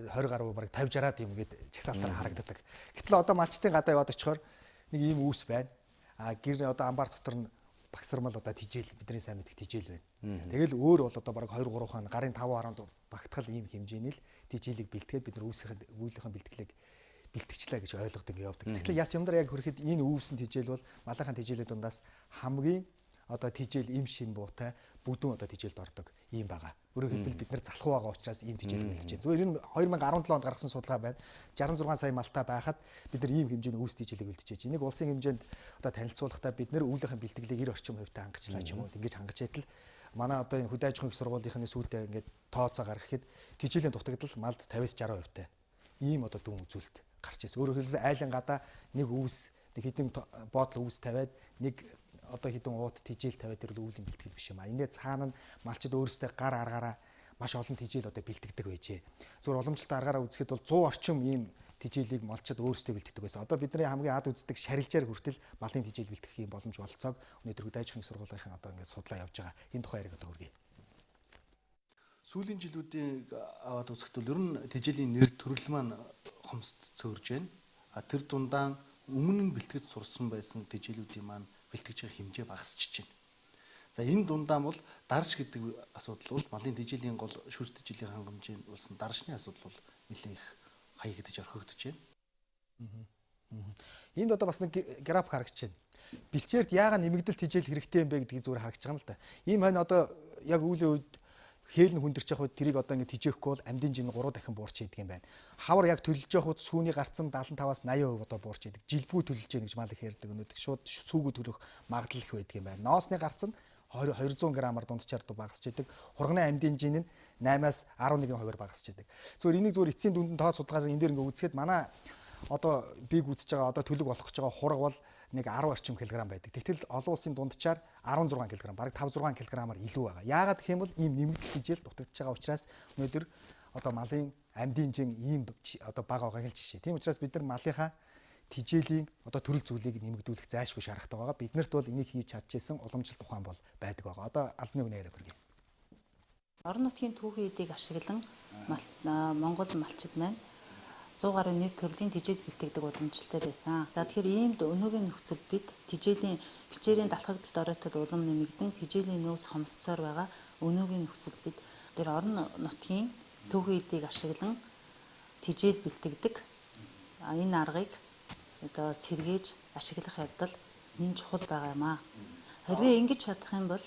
20 гаруй бараг 50-60 юм гээд жагсаалтаар харагддаг. Гэтэл одоо малчдын гадаа яваад очихоор нэг ийм өвс байна. Гэр одоо амбар дотор нь багсармал одоо тижээл бидний сайн мэдих тижээл байна. Тэгэл өөр бол одоо бараг 2-3 хаан гарын 5 хараанд багтгал ийм хэмжээний л тижээлийг бэлтгээд бид нар өвлийнхэн бэлтгэлийг бэлтгэжлээ гэж ойлгодог явдаг. Тэгэхээр яс юмдар яг хүрэхэд энэ өвсөн тижээл бол малынхаа тижээлийн дундаас хамгийн одоо тижээл им шим буутай бүдүүн одоо тижээлд ордог ийм байгаа. Өөрөөр хэлбэл бид нар залхуу байгаа учраас ийм тижээл бэлтэж байна. Зүгээр энэ 2017 онд гаргасан судалгаа байна. 66 сая малтай байхад бид нар ийм хэмжээний өвс тижээлийг бэлтэж байна. Энийг улсын хэмжээнд одоо танилцуулахдаа бид нар өвлийнхэн бэлтгэлийг 90% хангацлаа ч юм уу. Ингэж хангаж байтал манай одоо энэ хөдөө аж ахуйн сургуулийнхны сүүлдээ ингээд тооцоо гаргахад тижээлийн дутагдал малд 50-60% ийм одоо дүн үзүүлэлт гарч ирсэн. Өөрөөр хэлбэл айлын гадаа нэг өвс нэг хэдэн боодлого өвс тавиад нэг одоо хэдэн уут тижээл тавиад ирэл өвлийн бэлтгэл биш юм а. Эндээ цаана нь малчид өөрсдөө гар аргаараа маш олон тижээл одоо бэлтгэдэг байжээ. Зүгээр уламжлалт аргаараа үзэхэд бол 100 орчим ийм тижээлийг малчид өөрсдөө бэлтгэдэг байсан. Одоо бидний хамгийн ад үздэг шарилжаар хүртэл малын тижээл бэлтгэх юм боломж болцоог өнөөдөр хөдөө аж ахуйн сургуулийн одоо ингээд судлаа явж байгаа. Энэ тухай яриаг одоо хүргэе. Сүүлийн жилүүдийн аваад үзэхдээ ер нь тэжээлийн нэр төрөл маань хомсд цөөрж байна. Тэр дундаа өмнө нь бэлтгэж сурсан байсан тэжээлүүдийн маань бэлтгэж байгаа хэмжээ багасч байна. За энэ дундаа бол дарж гэдэг асуудал бол малын тэжээлийн гол шүүс тэжээлийн хангамжийн болсон даржны асуудал бол нэлээд их хаягдж орхигдож байна. Энд одоо бас нэг график харагдаж байна. Бэлчээрт яагаад нэмэгдэл тэжээл хэрэгтэй юм бэ гэдгийг зүгээр харагдаж байгаа юм л да. Ийм хань одоо яг үеийн үед хээлн хүндэрч явах үед тэрийг одоо ингэ тижээхгүй бол амьдын жин 3 дахин буурч идэг юм байна. Хавар яг төлөж явах үед сүүний гарцсан 75-аас 80% одоо буурч идэг. Жилбүү төлөж яах гэж мал их ярьдаг өнөдг шууд сүүгүүд төрөх магадлал их байдаг юм байна. Ноосны гарц нь 200 г-аар дундчаар багасч идэг. Хурганы амьдын жин нь 8-аас 11% багасч идэг. Зүгээр энийг зүгээр эцсийн дүндэн тоо судалгаа энэ дээр ингэ үзэхэд манай одоо бийг үзэж байгаа одоо төлөг болох гэж байгаа хураг бол нэг 10 орчим килограмм байдаг. Тэгтэл олон улсын дундчаар 16 кг, бараг 5-6 кг-аар илүү байгаа. Яагаад гэх юм бол ийм нэмэгдэл тэжээл дутагдж байгаа учраас өнөөдөр одоо малын амьдын жин ийм одоо бага байгаа хэл жишээ. Тийм учраас бид нар малынхаа тэжээлийн одоо төрөл зүйлийг нэмэгдүүлэх зайлшгүй шаардлагатай байгаа. Биднэрт бол энийг хийж чадчихсан уламжлалт ухаан бол байдаг байгаа. Одоо албаны үгнээ яриа хүргэе. Орон нутгийн түүхий эдийг ашиглан Монгол малчид маань 100 гаруй нэг төрлийн тэжээл бэлтгэдэг уламжлалтай байсан. За тэгэхээр иймд өнөөгийн нөхцөл бид тэжээлийн бичээрийн далхагдалд оройтод улам нэмэгдэн тэжээлийн нөөц хомсцоор байгаа өнөөгийн нөхцөл бид тэр орон нутгийн түүхий эдийг ашиглан тэжээл бэлтгэдэг энэ аргыг одоо сэргээж ашиглах явдал нэн чухал байгаа юм аа. Хэрвээ ингэж чадах юм бол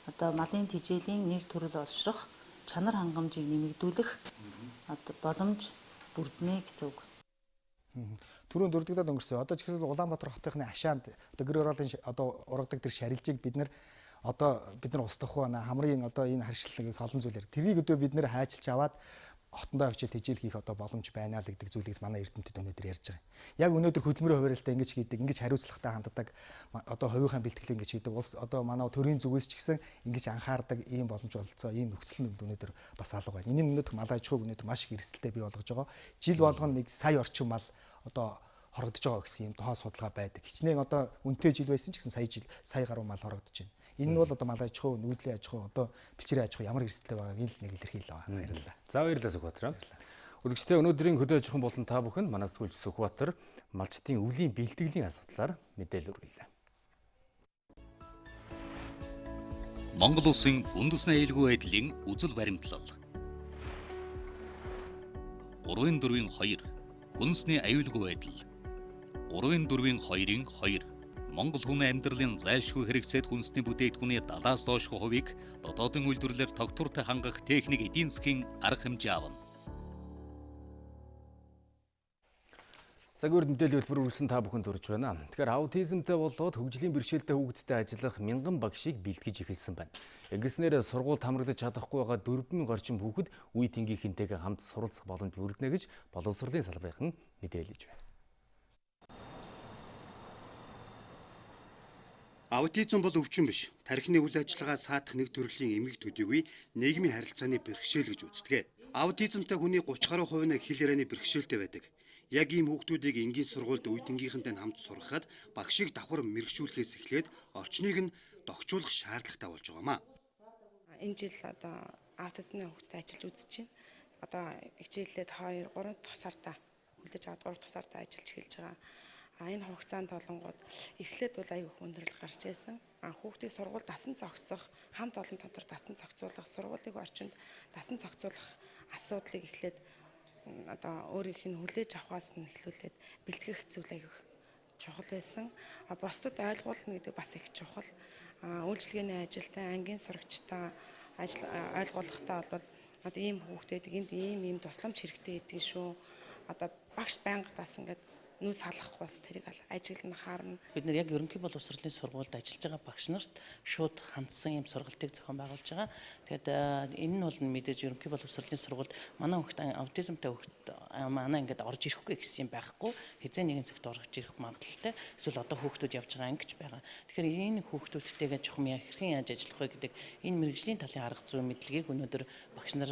одоо малын тэжээлийн нэр төрөл олшрох, чанар хангамжийг нэмэгдүүлэх одоо боломж бүрднэ гэсэн үг. Түрүүн дурддагдаад өнгөрсөн. Одоо ч гэсэн Улаанбаатар хотынхны хашаанд одоо гэр ороолын одоо ургадаг тэр шарилжийг бид нар устгах байна. Хамрын одоо энэ харьцлагыг олон зүйлээр тэрийг өдөө бид нэр хайчилж аваад хотондоо очиж тэжээл хийх одоо боломж байна л гэдэг зүйлийг манай эрдэмтэд өнөөдөр ярьж байгаа. Яг өнөөдөр хөдөлмөрийн хуваарлалтаа ингэж хийдэг, ингэж хариуцлагатай ханддаг, одоо хувийнхаа бэлтгэл ингэж хийдэг. Улс одоо манай төрийн зүгээс ч гэсэн ингэж анхаардаг ийм боломж бололцоо, ийм нөхцөл нь өнөөдөр бас алга байна. Энэ нь өнөөдөр мал аж ахуйг өнөөдөр маш их эрсдэлтэй бий болгож байгаа. Жил болгоно нэг сая орчим мал одоо хорогдож байгаа гэсэн ийм тоо судалгаа байдаг. Хичнээн одоо үнэтэй жил байсан ч гэсэн сая гаруй мал хорогдож байна. Энэ нь бол одоо мал аж ахуй, нүүдлийн аж ахуй, одоо бэлчээрийн аж ахуй ямар эрсдэлтэй байгааг л нэг илэрхийлээ байгаа. Баярлалаа. За баярлалаа Сүхбаатар. Үзэгчдээ өнөөдрийн хөдөө аж ахуйн болон та бүхэн манаас тгүүлж Сүхбаатар малчдын өвлийн бэлтгэлийн асуудлаар мэдээлэл өргөлөө. Монгол улсын үндэсний аюулгүй байдлын үзэл баримтлал 3-4-2 Хүнсний аюулгүй байдал 3-4-2-ын 2 Монгол хүний амьдралын зайлшгүй хэрэгцээд хүнсний бүтээгдэхүүний 70-аас доош хувийг дотоодын үйлдвэрлэлээр тогтвортой хангах техник эдийн засгийн арга хэмжээ авна. Цагийн мэдээллийн хөтөлбөр үргэлжлэн та бүхэнд хүрч байна. Тэгэхээр аутизмтай болоод хөгжлийн бэрхшээлтэй хүүхэдтэй ажиллах 1000 багшийг бэлтгэж эхэлсэн байна. Ингэснээр сургуульд хамрагдаж чадахгүй байгаа 4000 орчим хүүхэд үе тэнгийнхэнтэйгээ хамт суралцах боломж бүрднэ гэж боловсролын салбарынхан мэдээлж байна. Аутизм бол өвчин биш. Тархины үйл ажиллагаа саатах нэг төрлийн эмгэг төдийгүй нийгмийн харилцааны бэрхшээл гэж үздэг. Аутизмтай хүний 30 гаруй хувь нь хэл ярианы бэрхшээлтэй байдаг. Яг ийм хүүхдүүдийг энгийн сургуульд үе тэнгийнхэнтэй хамт сургахад багшийг давхар мэрэгшүүлэхээс эхлээд орчныг нь догчуулах шаардлагатай болж байгаамаа. Энэ жил одоо аутизмын хүүхдэд ажиллаж үзэж байна. Одоо хичээллээд 2-3 тусаартаа үлдэж аваад 3 тусаартаа ажиллаж эхэлж байгаа. Энэ хугацаанд толонгууд эхлээд бол аюу хүндрэл гарч ирсэн. Хүүхдийг сургууль дасан цогцох, хамт олон тодор дасан цогцуулах, сургуулийн орчинд дасан цогцуулах асуудлыг эхлээд одоо өөрийнх нь хүлээж авахаас нь эхлүүлээд бэлтгэх зүйл аюу чухал байсан. Бусдад ойлгуулна гэдэг бас их чухал. Үйлчлэгээний ажилтан, ангийн сурагчтай ойлгуулахдаа бол одоо ийм хүүхдүүдийг энд ийм тусламж хэрэгтэй гэдэг шүү. Одоо багш байнга дасан гэдэг нүүс халахгүй бас тэрийг ажиглан харна. Бид нэр яг ерөнхий боловсролын сургуульд ажиллаж байгаа багш нарт шууд хандсан юм сургалтыг зохион байгуулж байгаа. Тэгээд энэ нь бол мэдээж ерөнхий боловсролын сургуульд манай хүүхд аутизмтай хүүхд манай ингээд орж ирэхгүй гэсэн юм байхгүй. Хизээ нэгэн цагт орж ирэх магадлалтай. Эсвэл одоо хүүхдүүд явж байгаа ангич байгаа. Тэгэхээр энэ хүүхдүүдтэйгээ жоохон хэрхэн яаж ажиллах вэ гэдэг энэ мэрэгжлийн талын арга зүй мэдлэгийг өнөөдөр багш нар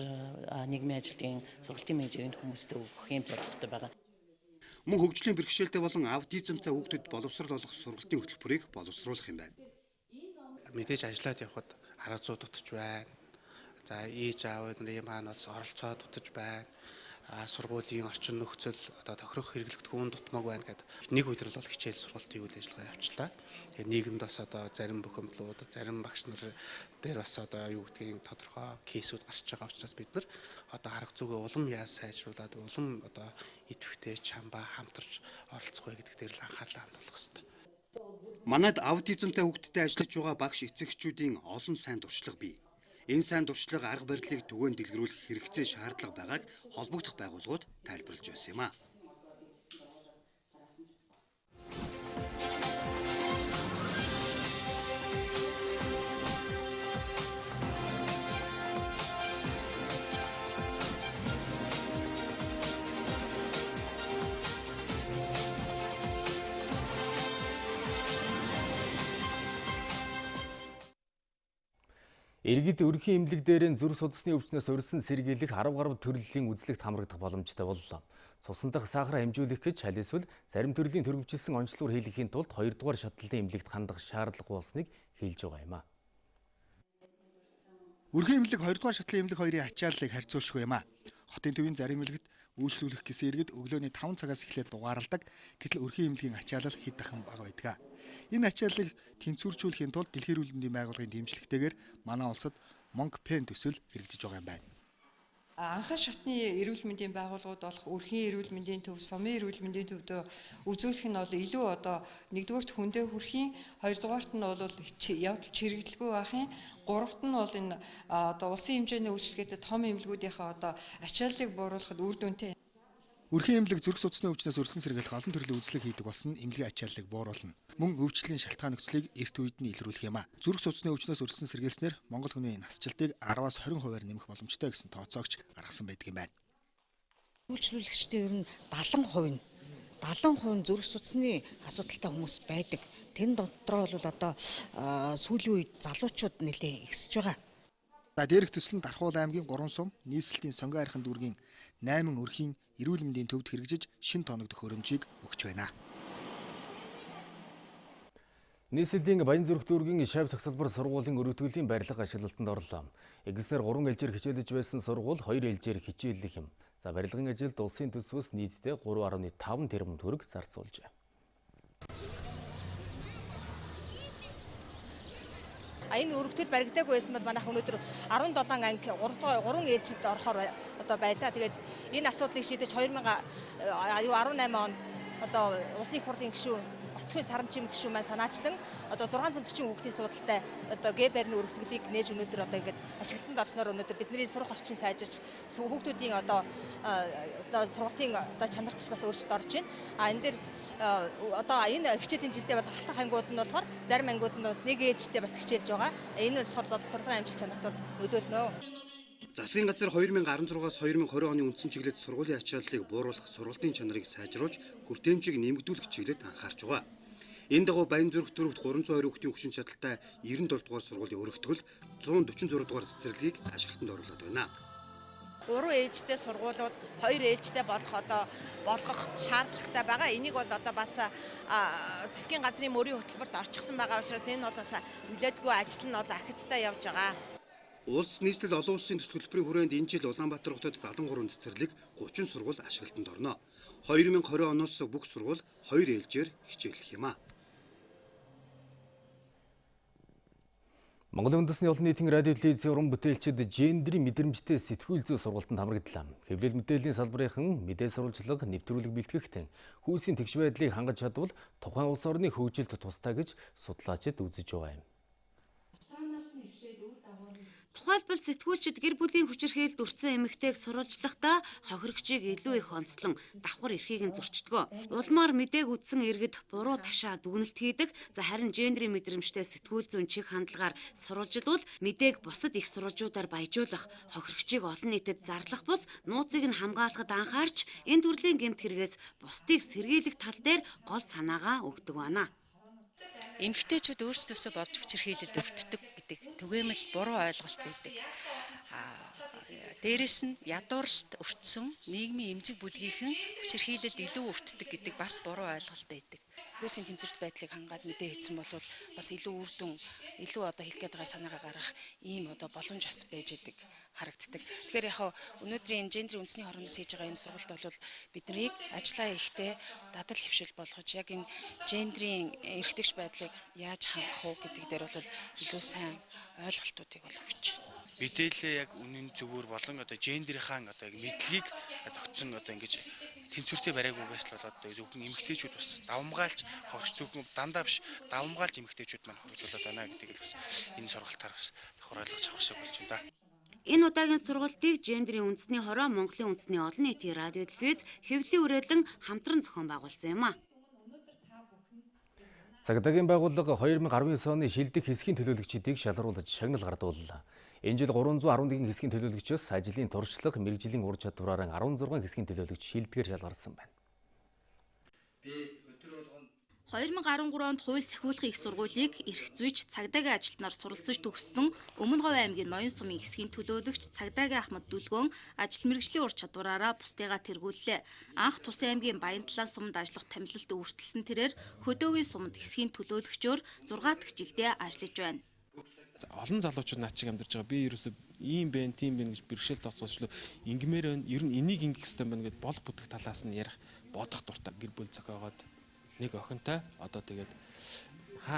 нийгмийн ажилтны сургалтын менежерийн хүмүүстээ өгөх юм зорилготой байгаа. Мөн хөгжлийн бэрхшээлтэй болон аутизмтай хүүхдүүд боловсрол олох сургалтын хөтөлбөрийг боловсруулах юм байна. Мэдээж ажиллаад явхад арга зүй дутж байна. За ээж аавны маань бас оролцоод утаж байна. Сургуулийн орчин нөхцөл одоо тохирох хэрэглэгдэхүүн дутмаг байна гэдэг нэг үйлрэл бол хичээл сургалтын үйл ажиллагаа явуулчлаа. Тэгээ нийгэмд бас одоо зарим бухимдлууд, зарим багш нар дээр бас одоо юу гэдгийг тодорхой кейсүүд гарч байгаа учраас бид нар одоо арга зүгээ улам яаж сайжруулад улам одоо идэвхтэй чамбаа хамтарч оролцох вэ гэдэг дээр л анхаарлаа хандуулах хэрэгтэй. Манайд аутизмтай хүүхдтэй ажиллаж байгаа багш эцэгчүүдийн олон сайн дуршлага бий. Энэ сайн дуршлага арга барилыг түгээн дэлгэрүүлэх хэрэгцээ шаардлага байгааг холбогдох байгууллагууд тайлбарлаж байсан юм а. Иргэд өрхийн эмнэлэг дээрээ зүрх судасны өвчнөөс урьдсан сэргийлэх 10 гаруй төрлийн үзлэгт хамрагдах боломжтой боллоо. Цусан дахь сахараа хэмжүүлэх гэж аль эсвэл зарим төрлийн төрөвчлсөн онцлогоор хийлгэхийн тулд 2 дугаар шатлалын эмнэлэгт хандах шаардлага болсныг хэлж байгаа юм а. Өрхийн эмнэлэг 2 дугаар шатлалын эмнэлэг хоёрын ачааллыг харьцуулшгүй юм а. Хотын төвийн зарим эмнэлэгт үйлчлүүлэх гэсэн иргэд өглөөний 5 цагаас эхлээд дугаарладаг. Гэтэл өрхийн эмнэлгийн ачаалал хэд дахин бага байдаг. Энэ ачааллыг тэнцвэржүүлэхийн тулд Дэлхийн эрүүл мэндийн байгууллагын дэмжлэгтэйгээр манай улсад Mongolian төсөл хэрэгжиж байгаа юм байна. Анхан шатны эрүүл мэндийн байгууллагууд болох өрхийн эрүүл мэндийн төв, сумын эрүүл мэндийн төвд үзүүлэх нь бол илүү одоо нэгдүгээрт хүндээ хүрхийн, хоёрдугаарт нь бол явдал чирэгдэлгүй байхын, гуравт нь бол энэ одоо улсын хэмжээний үйлчлэгээтэй том эмнэлгүүдийнхээ одоо ачааллыг бууруулахад үр дүнтэй. Өрхийн эмнэлэг зүрх судасны өвчнөөс урьдсан сэргийлэх олон төрлийн үзлэг хийдэг болсон эмнэлгийн ачааллыг бууруулна. Мөн өвчлөлийн шалтгаан нөхцөлийг эрт үед нь илрүүлэх юм а. Зүрх судасны өвчнөөс урьдсан сэргийлснээр Монгол хүний насжилтыг 10-аас 20% нэмэх боломжтой гэсэн тооцоогч гаргасан байдаг юм байна. Үйлчлүүлэгчдийн ер нь 70% зүрх судасны асуудалтай хүмүүс байдаг. Тэн дотроо бол одоо сүүлийн үед залуучууд нэлээ ихсэж байгаа. За дээрх төсөл нь Дархуул аймгийн 3 сум, нийслэлийн Сонгон архин дүүргийн 8 өрхийн эрүүл мэндийн төвд хэрэгжиж шин тооногдох хөрөмжийг өгч байна. Нийслэлийн Баянзүрх дүүргийн шавь төгсөлбөр сургуулийн өргөтгөлийн барилга ашиглалтанд орлоо. Эгэснээр 3 ээлжээр хичээлж байсан сургууль 2 ээлжээр хичээллэх юм. За барилгын ажилд улсын төсвөөс нийтдээ 3.5 тэрбум төгрөг зарцуулжээ. Энэ өргөтгөл баригдаагүй байсан бол манайх өнөөдөр 17 анги 3 ээлжид орохоор одоо байлаа. Тэгээд энэ асуудлыг шийдэж 2018 он одоо улсын их хурлын гишүүн Оцгүй сарамчим гишүүн маань санаачлан одоо 640 хүүхдийн судалтай одоо ГБР-ны өргөтгөлийг нээж өнөөдөр одоо ингээд ашиглалтанд орсноор өнөөдөр бидний сурах орчин сайжирч хүүхдүүдийн одоо сургалтын одоо чанарт бас өөрчлөлт орж байна. Энэ дээр одоо энэ хичээлийн жилдээ бол халтах ангууд нь болохоор зарим ангууд нь бас нэг ээлжтэй бас хичээлж байгаа. Энэ болохоор сургалтын амжилт чанарт бол нөлөөлнө. Засгийн газар 2016-аас 2020 оны үндсэн чиглэлд сургуулийн ачааллыг бууруулах сургалтын чанарыг сайжруулж хүртээмжийг нэмэгдүүлэх чиглэлд анхаарч байгаа. Энэ дагуу Баянзүрх дүүрэгт 320 хүүхдийн хүчин чадалтай 97 дугаар сургуулийн өргөтгөл 146 дугаар цэцэрлэгийг ашиглалтанд оруулаад байна. 3 ээлжтэй сургуулиуд 2 ээлжтэй болгох шаардлагатай байгаа. Энийг бол одоо бас засгийн газрын мөрийн хөтөлбөрт орчихсон байгаа учраас энэ бол бас нөлөөдгүй ажил нь бол ахицтай явж байгаа. Улс нийслэл олон улсын төсөл хөтөлбөрийн хүрээнд энэ жил Улаанбаатар хотод 73 цэцэрлэг 30 сургууль ашиглалтанд орно. 2020 оноос бүх сургууль 2 ээлжээр хичээллэх юм а. Монголын үндэсний олон нийтийн радио телевизийн уран бүтээлчид гендрийн мэдрэмжтэй сэтгүүл зүй сургалтанд хамрагдлаа. Хэвлэл мэдээллийн салбарын мэдээ сурвалжлага, нэвтрүүлэг бэлтгэхтэн хүүсийн тэгш байдлыг хангаж чадвал тухайн улс орны хөгжилд тустай гэж судлаачид үзэж байгаа юм. Тухайлбал сэтгүүлчид гэр бүлийн хүчирхийлэлд өртсөн эмэгтэйг сурвалжлахдаа хохирогчийг илүү их онцлон давхар эрхийг нь зөрчдөг. Улмаар мэдээг үтсэн иргэд буруу ташаа дүгнэлт хийдэг. Харин гендрийн мэдрэмжтэй сэтгүүл зүйн чиг хандлагаар сурвалжлуул мэдээг бусад их сурвалжуудаар баяжуулах, хохирогчийг олон нийтэд зарлах бус нууцыг нь хамгаалахад анхаарч энэ төрлийн гэмт хэрэгээс бусдыг сэргийлэх тал дээр гол санаагаа өгдөг байна. Эмэгтэйчүүд өөрсдөөсөө болж хүчирхийлэлд өртдөг гэдэг түгээмэл буруу ойлголт байдаг. Дээрэс нь ядуурт өртсөн нийгмийн эмзэг бүлгийнхэн хүчирхийлэлд илүү өртдөг гэдэг бас буруу ойлголт байдаг. хүйсийн тэнцвэрт байдлыг хангаад мэдээ хийсэн бол бас илүү үр дүн, илүү одоо хэлэх гээд байгаа санаагаа гаргах ийм одоо боломж бас байж идэг харагддаг. Тэгэхээр яг өнөөдрийн гендрийн үндэсний хорооноос хийж байгаа энэ сургалт бол биднийг ажиллаа хийхдээ дадал хөвшил болгож яг энэ гендрийн эрхтгч байдлыг яаж хангах уу гэдэг дээр бол илүү сайн ойлголтуудыг өгч байна. Мэдээлэл яг үнэн зөвөр болон одоо гендрийнхаа одоо мэдлэгийг тогтсон одоо ингэж тэнцвэртэй бариагүйгээс л болоод зөвхөн эмэгтэйчүүд бас давмгаалж хорч зөвхөн дандаа биш давмгаалж эмэгтэйчүүд маань хоржуулаад байна гэдгийг л бас энэ сургалтаар бас давхар ойлгож авах шиг болж байна да. Энэ удаагийн сургалтыг гендрийн үндэсний хороо Монголын үндэсний олон нийтийн радио телевиз хэвлэлийн үрэлэн хамтран зохион байгуулсан юм а. Цагдагийн байгууллага 2019 оны шилдэг хэсгийн төлөөлөгчдийг шалгаруулж шагнал гардууллаа. Энэ жил 311 хэсгийн төлөөлөгчөөс ажлын туршлага, мэргэжлийн ур чадвараар 16 хэсгийн төлөөлөгч шилдгээр шалгарсан байна. 2013 онд хууль сахиулахын их сургуулийг эрх зүйч цагдаагийн ажилтнаар суралцж төгссөн Өмнөговь аймгийн Ноён сумын хэсгийн төлөөлөгч цагдаагийн Ахмад Дүлгөөн ажил мэргэжлийн ур чадвараараа бусдыгаа тэргүүллээ. Анх Тусын аймгийн Баянтлаа сумд ажиллах томилолт өөрчлөсөн тэрээр Хөдөөгийн сумд хэсгийн төлөөлөгчөөр 6 дахь жилдээ ажиллаж байна. Олон залуучууд над чиг амьдарч байгаа. Би ерөөсөө ийм бэ, тийм бэ гэж бэрхшээл тооцоолчлоо. Ингмээр байна. Ер нь энийг ингэх хэрэгтэй байна гэд бол бүтэх талаас нь ярих бодох дуртай. Гэр бүл зохиогоод нэг охинтой одоо тэгээд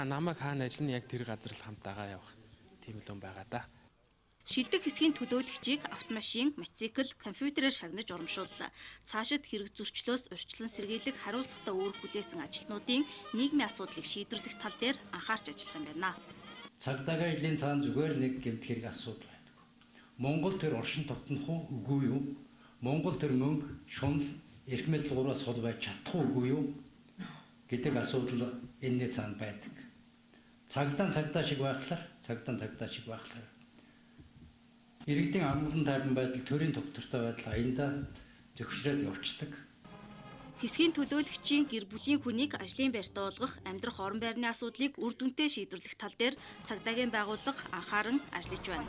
намайг хаана ажиллана яг тэр газар л хамтаагаа явах. Тийм л юм байгаа да. Шилдэг хэсгийн төлөөлөгчийг автомашин, мотоцикл, компьютерээр шагнаж урамшууллаа. Цаашид хэрэг зөрчлөөс урьдчилан сэргийлэх хариуцлагатай үүрэг хүлээсэн ажилтнуудын нийгмийн асуудлыг шийдвэрлэх тал дээр анхаарч ажиллах юм байна. Цагдаагийн ажлын цаана зүгээр нэг гэмт хэрэг асуудал байдаг. Монгол төр оршин тогтнох уу үгүй юу? Монгол төр мөнгө, шунал, эрх мэдэл гураас сул байж чадах уу үгүй юу гэдэг асуудал энэний цаана байдаг. Цагдаа шиг байхлаар иргэдийн амгалан тайван байдал, төрийн тогтвортой байдал аяндаа зөвшөөрөд явцдаг. Хэсгийн төлөөлөгчийн гэр бүлийн хүнийг ажлын байрт олгох, амьдрах орон байрны асуудлыг үр дүнтэй шийдвэрлэх тал дээр цагдаагийн байгууллага анхааран ажиллаж байна.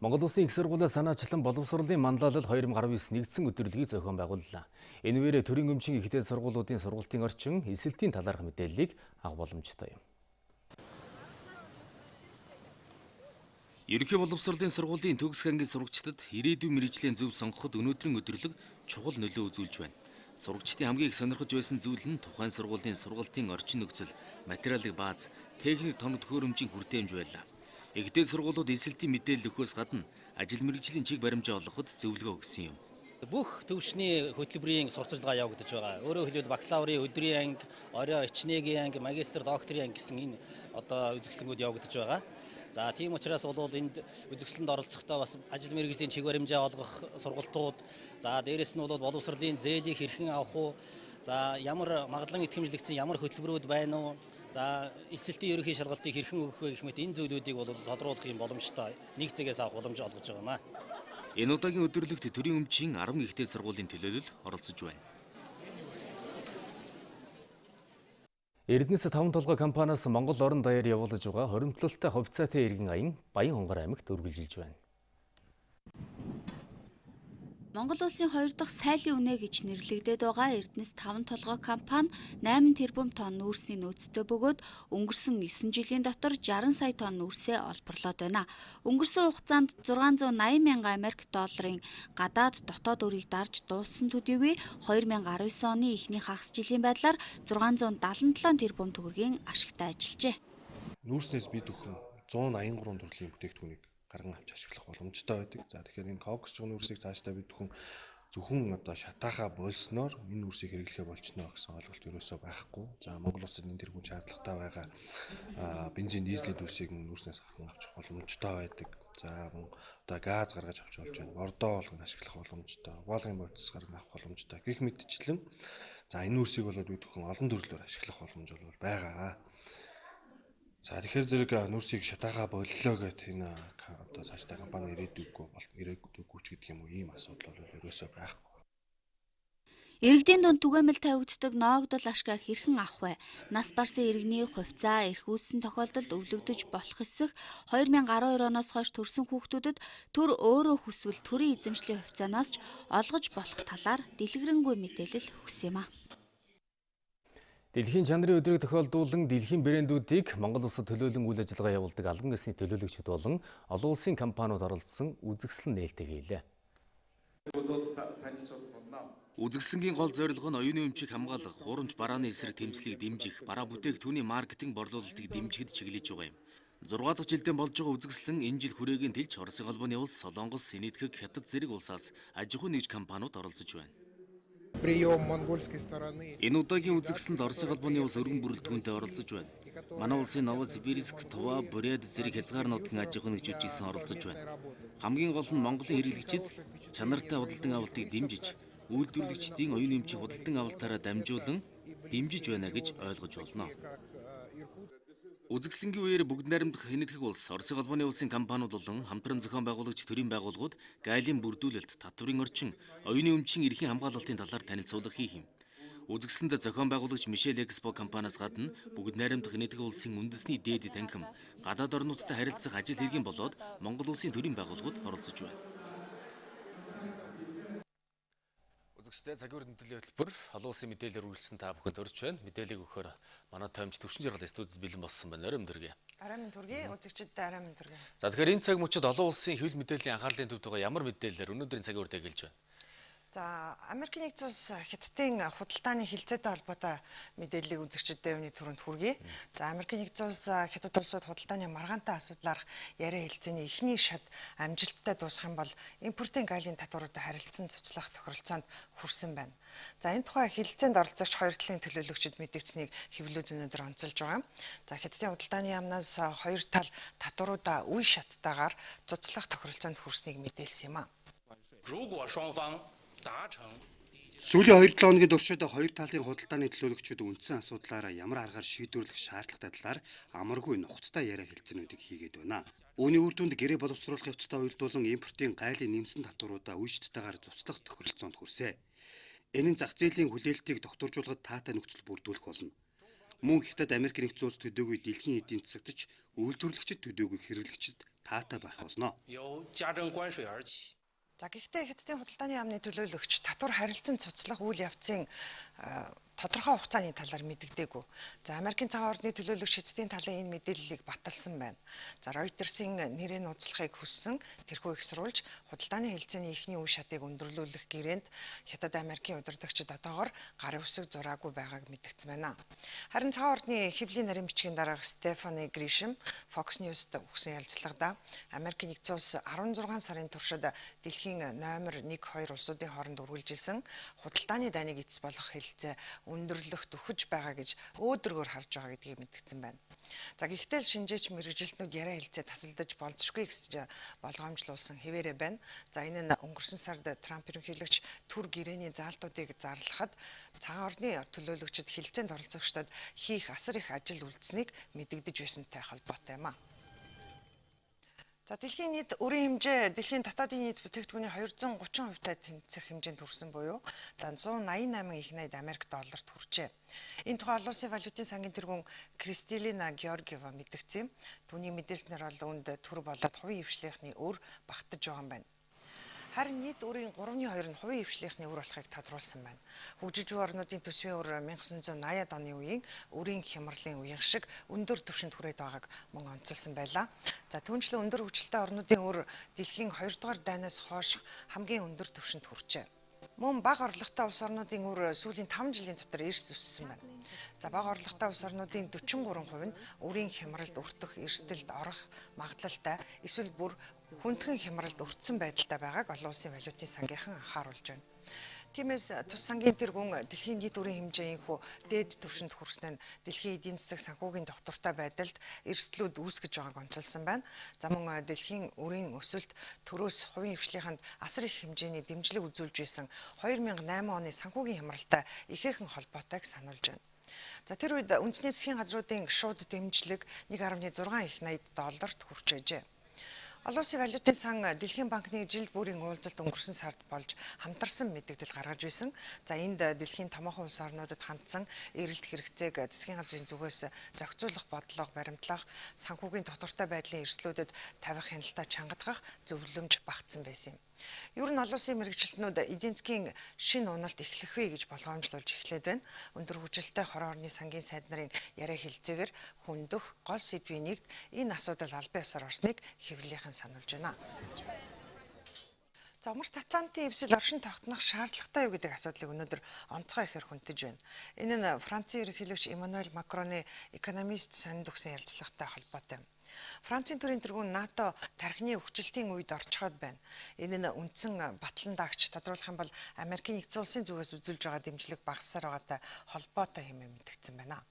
Монгол Улсын их сургуулийн санаачлан боловсролын манлайлал 2019 нэгдсэн өдөрлөгийг зохион байгууллаа. Энэ үеэр төрийн өмчийн ихтэй сургуулиудын сургалтын орчин, эсэлтийн талаарх мэдээллийг авах боломжтой юм. Ерөнхий боловсролын сургуулийн төгсөх ангийн сурагчдад ирээдүйн мэргэжлийн зөв сонгоход өнөөдрийн өдөрлөг чухал нөлөө үзүүлж байна. Сурагчдын хамгийн их сонирхож байсан зүйл нь тухайн сургуулийн сургалтын орчин нөхцөл, материалын бааз, техник тоног төхөөрөмжийн хүртээмж байлаа. Ихтэй сургуулиуд эсэлтийн мэдээлэл өгөхөөс гадна ажил мэргэжлийн чиг баримжаа олгоход зөвлөгөө өгсөн юм. Бүх төвшний хөтөлбөрийн сурталчилгаа явагдаж байгаа. Өөрөөр хэлбэл бакалаврын өдрийн анги, орой очныгийн анги, магистр, докторийн анги гэсэн энэ одоо үзэсгэлэнгүүд явагдаж байгаа. За тийм учраас бол энд үзэсгэлэнд оролцохдоо бас ажил мэргэжлийн чиг баримжаа олгох сургалтууд, за дээрэс нь бол боловсролын зээлийг хэрхэн авах уу, за ямар магадлан итгэмжлэгдсэн ямар хөтөлбөрүүд байна уу, за эсэлтийн ерөнхий шалгалтыг хэрхэн өгөх вэ гэх мэт энэ зүйлүүдийг бол тодруулах юм боломжтой. Нэг зэгээс авах боломж олгож байгаа юм аа. Энэ удаагийн өдөрлөгт төрийн өмчийн 10 ихтэй сургуулийн төлөөлөл оролцож байна. Эрдэнэс 5 толгой компаниас Монгол орон даяар явуулж байгаа хоримтлалтай хувьцаатай иргэн аян Баян Хонгор аймагт үргэлжилж байна. Монгол улсын 2 дахь сайлын үнэ гэж нэрлэгдээд байгаа Эрдэнэс 5 толгой компани 8 тэрбум тонн нүүрсний нөөцтэй бөгөөд өнгөрсөн 9 жилийн дотор 60 сая тонн нүүрсээ олборлоод байна. Өнгөрсөн хугацаанд 680 мянган Америк долларын гадаад дотоод өрийг дарж дууссан төдийгүй 2019 оны эхний хагас жилийн байдлаар 677 тэрбум төгрөгийн ашигтай ажиллажээ. Нүүрснээс бид бүхэн 183 төрлийн бүтээгдэхүүнийг гарган авч ашиглах боломжтой байдаг. За тэгэхээр энэ когсч нүүрсийг цаашдаа бид зөвхөн одоо шатаахаа болсноор энэ нүүрсийг хэрэглэхэ болчихно гэсэн ойлголт ерөөсөө байхгүй. За Монгол улсад энэ тэрбум шаардлагатай байгаа бензин, дизелийн дүрсийг нүүрснээс гарган авчих боломжтой байдаг. За одоо газ гаргаж авч болж байна. Бордоо болгон ашиглах боломжтой. Воолгын бодис гарган авах боломжтой. Гэх мэтчлэн за энэ нүүрсийг бол бид бүхэн олон төрлөөр ашиглах боломж бол байгаа. За тэгэхээр зэрэг нүүрсийг шатаахаа боллоо гэх энэ одоо цаашдаа компани ирээдүйгүй ч гэдэг юм уу ийм асуудал бол ерөөсөө байхгүй. Иргэдийн дунд түгээмэл тавигддаг ноогдол ашгаа хэрхэн авах вэ? Нас барсан иргэний хувьцаа эрх үүссэн тохиолдолд өвлөгдөж болох эсэх 2012 оноос хойш төрсэн хүүхдүүдэд төр өөрөө хүсвэл төрийн эзэмшлийн хувьцаанаас ч олгож болох талаар дэлгэрэнгүй мэдээлэл өгсөн юм а. Дэлхийн чанарын өдрийг тохиолдуулан дэлхийн брэндүүдийг Монгол улсад төлөөлөн үйл ажиллагаа явуулдаг албан ёсны төлөөлөгчид болон олон улсын компаниуд оролцсон үзэсгэлэн нээлттэй хийлээ. Үзэсгэлэнгийн гол зорилго нь оюуны өмчийг хамгаалах, хуурамч барааны эсрэг тэмцлийг дэмжих, бараа бүтээгдэхүүний маркетинг борлуулалтыг дэмжихэд чиглэж байгаа юм. 6 дахь жилдээ болж байгаа үзэсгэлэн энэ жил хүрээгийн тэлж Оросын холбооны улс, Солонгос, Синэтгэг, Хятад зэрэг улсаас аж ахуй нэгж компаниуд оролцож байна. Энэ удаагийн үзэсгэлэнд Оросын холбооны улс өргөн бүрэлдэхүүнтэй оролцож байна. Манай улсын Новосибирск, Тува, Бурят зэрэг хязгаар нутгийн аж ахуй нэгжүүд гэсэн оролцож байна. Хамгийн гол нь Монголын хэрэглэгчид чанартай худалдан авалтыг дэмжиж, үйлдвэрлэгчдийн оюуны өмчийг худалдан авалтаараа дамжуулан дэмжиж байна гэж ойлгож болно. Үзэсгэлэнгийн үеэр бүгд найрамдах Хэнэтхэг улс, Оросын холбооны улсын компаниуд болон хамтран зохион байгуулагч төрийн байгууллагууд гайлын бүрдүүлэлт, татврын орчин, оюуны өмчийн эрхийн хамгаалалтын талаар танилцуулга хийх юм. Үзэсгэлэнд зохион байгуулагч Мишель Экспо компаниас гадна бүгд найрамдах Хэнэтхэг улсын үндэсний дээд танхим, гадаад орнуудтай харилцах ажил хэргийн болоод Монгол улсын төрийн байгууллагууд оролцож байна. Үзэгчдээ цагийн мэдээллийн хөтөлбөр олон улсын мэдээлэлээр үргэлжлэн та бүхэнд хүрч байна. Мэдээллийг өгөхөөр манай таймч төвшин жаргал студид бэлэн болсон байна. Арай өндөргөө. Арай өндөргөө. Үзэгчдэд арай өндөргөө. За тэгэхээр энэ цаг мөчид олон улсын хэвлэл мэдээллийн анхаарлын төвд байгаа ямар мэдээлэлээр өнөөдрийн цагийн үрдэ гэлж байна? За Америкийн нэгдсэн улс Хятадын худалдааны хилцээтэй холбоотой мэдээллийг үзэгчдэд өвний түрүүнд хүргэе. За Америкийн нэгдсэн улс Хятад улсууд худалдааны маргаантай асуудлаар яриа хэлцээний эхний шат амжилттай дуусах юм бол импортын гайлын татваруудад харилцан цуцлах тохиролцоонд хүрсэн байна. За энэ тухай хэлцээнд оролцогч хоёр талын төлөөлөгчид мэдгдсэнийг хэвлэлүүд өнөөдөр онцолж байгаа. За Хятадын худалдааны яамнаас хоёр тал татваруудаа үе шаттайгаар цуцлах тохиролцоонд хүрснийг мэдээлсэн юм а. Сүүлийн 2-7 хоногийн туршид хоёр талын худалдааны төлөөлөгчид үндсэн асуудлаараа ямар аргаар шийдвэрлэх шаардлагатай талаар амаргүй нухацтай яриа хэлцээнүүдийг хийгээд байна. Үүний үр дүнд гэрээ боловсруулах явцдаа уялдуулан импортын гайлын нэмсэн татваруудаа үе шаттайгаар цуцлах тохиролцоонд хүрсэ. Энэ нь зах зээлийн хүлээлтийг докторжуулахад таатай нөхцөл бүрдүүлэх болно. Мөн Хятад Америк нэгдсэн улс төдийгүй дэлхийн эдийн засагт ч үйлдвэрлэгчид төдийгүй хэрэглэгчид таатай байх болно. За гэхдээ Хятадын худалдааны яамны төлөөлөгч татвар харилцан цуцлах үйл явцын тодорхой хугацааны талаар мэдэгдээгүй. За Америкийн цагаан ордны төлөөлөгч Хятадын талын энэ мэдээллийг баталсан байна. За Ройтерсийн нэрийн нууцлахыг хүссэн тэрхүү их сурвалж худалдааны хэлцээний эхний үе шатыг өндөрлүүлэх гэрээнд Хятад Америкийн удирдагчид одоогоор гарын үсэг зураагүй байгааг мэдгдсэн байна. Харин цагаан ордны хэвлийн нарийн бичгийн дарга Стефани Гришэм Fox News-д өгсөн ялцлагада Америкийн нэгдсэн улс 16 сарын туршид дэлхийн номер 1-2 улсуудын хооронд үргэлжилсэн худалдааны дайныг эцэс болгох хэлцээ өндөрлөх төхөж байгаа гэж өөдрөгөр харж байгаа гэдгийг мэдгдсэн байна. За гэхдээ л шинжээч мэргэжилтнүүд яриа хэлцээ тасалдаж болзошгүй гэж болгоомжлуулсан хэвээрээ байна. За энэ нь өнгөрсөн сард Трамп ерөнхийлөгч түр гэрээний заалтуудыг зарлахад цагаан ордны төлөөлөгчид хэлцээнд оролцогчдод хийх асар их ажил үлдсэнийг мэдэгдэж байсантай холбоотой юм а. За дэлхийн нийт өрийн хэмжээ дэлхийн дотоодын нийт бүтээгдэхүүний 230%-тай тэнцэх хэмжээнд хүрсэн буюу за 188 их найд Америк долларт хүрчээ. Энэ тухай олон улсын валютын сангийн тэргүүн Кристалина Георгиева мэдгдсэн. Түүний мэдээлснээр бол үүнд төр болоод хувийн хвшлийнхний өр багтаж байгаа юм байна. Харин нийт өрийн 3/2 нь хувийн хвшлийнхний өр болохыг тодруулсан байна. Хөгжиж буй орнуудын төсвийн өр 1980-ад оны үеийн өрийн хямралын үеийн шиг өндөр түвшинд хүрээд байгааг мөн онцолсон байлаа. За түүнчлэн өндөр хөгжилтэй орнуудын өр дэлхийн 2 дугаар дайнаас хойш хамгийн өндөр түвшинд хүрчээ. Мөн бага орлоготой улс орнуудын өр сүүлийн 5 жилийн дотор эрс өссөн байна. За бага орлоготой улс орнуудын 43% нь өрийн хямралд өртөх, эрсдэлд орох магадлалтай эсвэл бүр хүндхэн хямралд өртсөн байдалтай байгааг олон улсын валютын сангийнхан анхааруулж байна. Тиймээс тус сангийн тэргүүн дэлхийн нийт өрийн хэмжээний дээд түвшинд хүрсэн нь дэлхийн эдийн засаг санхүүгийн доктортой байдалд эрсдлүүд үүсгэж байгааг онцолсон байна. За мөн дэлхийн өрийн өсөлт төрөөс хувийн хвшлийнхэнд асар их хэмжээний дэмжлэг үзүүлж байсан 2008 оны санхүүгийн хямралтай ихээхэн холбоотойг сануулж байна. За тэр үед үндэсний засгийн газруудын шууд дэмжлэг 1.6 их найд долларт хүрчээжээ. Олон улсын валютын сан Дэлхийн банкны жил бүрийн уулзалт өнгөрсөн сард болж хамтарсан мэдээлэл гаргаж байсан. За энд дэлхийн томоохон улс орнуудад хандсан эрэлт хэрэгцээг засгийн газрын зүгээс зохицуулах бодлого баримтлах, санхүүгийн доктортой байдлын эрсдлүүдэд тавих хяналтаа чангадгах зөвлөмж багтсан байсан юм. Ер нь олон улсын мэрэгчлэтнүүд эдийн засгийн шинэ уналт эхлэхвэ гэж болгоомжлуулж эхлээд байна. Өндөр хөгжилтэй хорон орны сангийн сайд нарын яриа хэлцээгээр хөндөх гол сэдвийн нэгд энэ асуудал албан ёсоор орсныг хэвлэлийнхэн сануулж байна. За умарт Атлантын эвсэл оршин тогтнох шаардлагатай юу гэдэг асуудлыг өнөөдөр онцгой ихээр хүндэж байна. Энэ нь Францын ерөнхийлөгч Эммануэль Макроны экономист сонинд өгсөн ярилцлагатай холбоотой юм. Францын төрийн тэргүүн НАТО тархины өвчлөлтийн үед орчход байна. Энэ нь үндсэн батлан даагч тодруулах юм бол Америкийн нэгдсэн улсын зүгээс үзүүлж байгаа дэмжлэг багассаар байгаатай холбоотой хэмээн мэдгдсэн байна.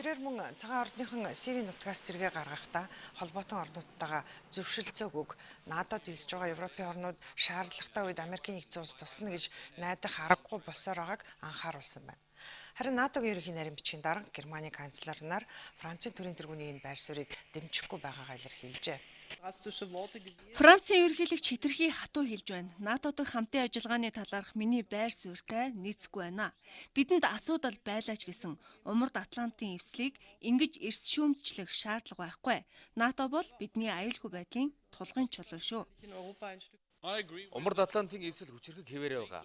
Тэрээр мөн цагаан ордынхан Сирийн нутгаас зэрэгэ гаргахдаа холбоотон орнуудтайгаа зөвшөлдсөөгүйг надад хэлж байгаа Европын орнууд шаардлагатай үед Америкийн нэгдсэн улс туслана гэж найдах аргагүй болсоор байгааг анхааруулсан байна. Харин НАТОгийн ерөнхий нарийн бичгийн дарга Германы канцлер нар Францын төрийн тэргүүний энэ байр суурийг дэмжихгүй байгаагаа илэрхийлжээ. Францын ерөнхийлөгч хэтэрхий хатуу хэлж байна. НАТО дахь хамтын ажиллагааны талаарх миний байр суурьтай нийцэхгүй байна. Бидэнд асуудал байлаач гэсэн умард Атлантын эвслийг ингэж эрс шүүмжлэх шаардлага байхгүй. НАТО бол бидний аюулгүй байдлын тулгын чулуу шүү. Умард Атлантын эвсэл хүчирхэг хэвээрээ байгаа.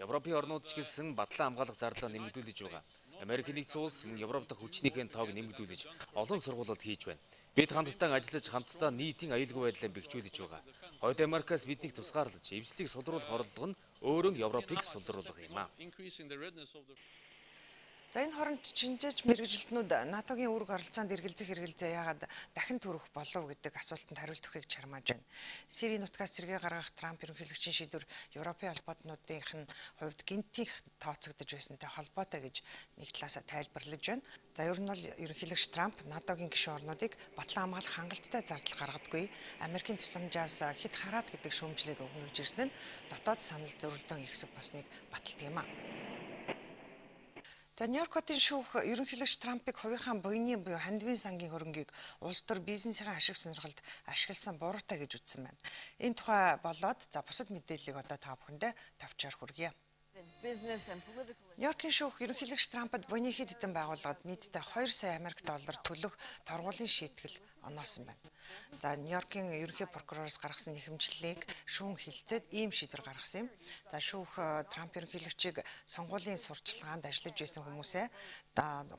Европын орнууд ч гэсэн батлан хамгаалах зарлаа нэмэгдүүлж байгаа. Америкийн нэгдсэн улс мөн Европ дахь хүчнийхээ тоог нэмэгдүүлж олон сургуулиуд хийж байна. Бид хамтдаа ажиллаж хамтдаа нийтийн аюулгүй байдлаа бэхжүүлж байгаа. Хойд Америкаас биднийг тусгаарлаж, эвслийг сулруулах оролдлого нь өөрөө Европыг сулруулах юм аа. За энэ хооронд чинжээч мэрэгжилтнүүд НАТОгийн үүрэг оролцоонд эргэлзэх хэрэгэлзээ яагаад дахин төрөх болов гэдэг асуултанд хариулт өгөхийг чармааж байна. Сирийн нутгаас зэрэгэ гаргах Трамп ерөнхийлөгчийн шийдвэр Европын холбоотнуудынх нь хувьд гинтийн тооцогдож байсантай холбоотой гэж нэг талаасаа тайлбарлаж байна. За ер нь бол ерөнхийлөгч Трамп НАТОгийн гишүүн орнуудыг батлан хамгаалах хангалттай зардал гаргадаггүй. Америкийн тусламжаас хэд хараад гэдэг шүүмжлээд өгнүүлж ирсэн нь дотоод санал зөрөлдөөн ихсэг болсныг баталдаг юм аа. За Нью-Йорк хотын шүүх ерөнхийлөгч Трампыг хувийнхаа буйны буюу хандивын сангийн хөрөнгийг улс төр бизнесийн ашиг сонирхолд ашигласан буруутай гэж үзсэн байна. Энэ тухай болоод бусад мэдээллийг одоо та бүхэндээ товчоор хүргье. Нью-Йоркийн шүүх ерөнхийлөгч Трампад буйны хэд хэдэн байгууллагад нийтдээ 2 сая Америк доллар төлөх торгуулийн шийтгэл оноосон байна. За Нью-Йоркийн ерөнхий прокуророос гаргасан нэхэмжлэлийг шүүн хилцээд ийм шийдвэр гаргасан юм. За шүүх Трамп ерөнхийлөгчийг сонгуулийн сурчлагаанд ажиллаж байсан хүмүүсээ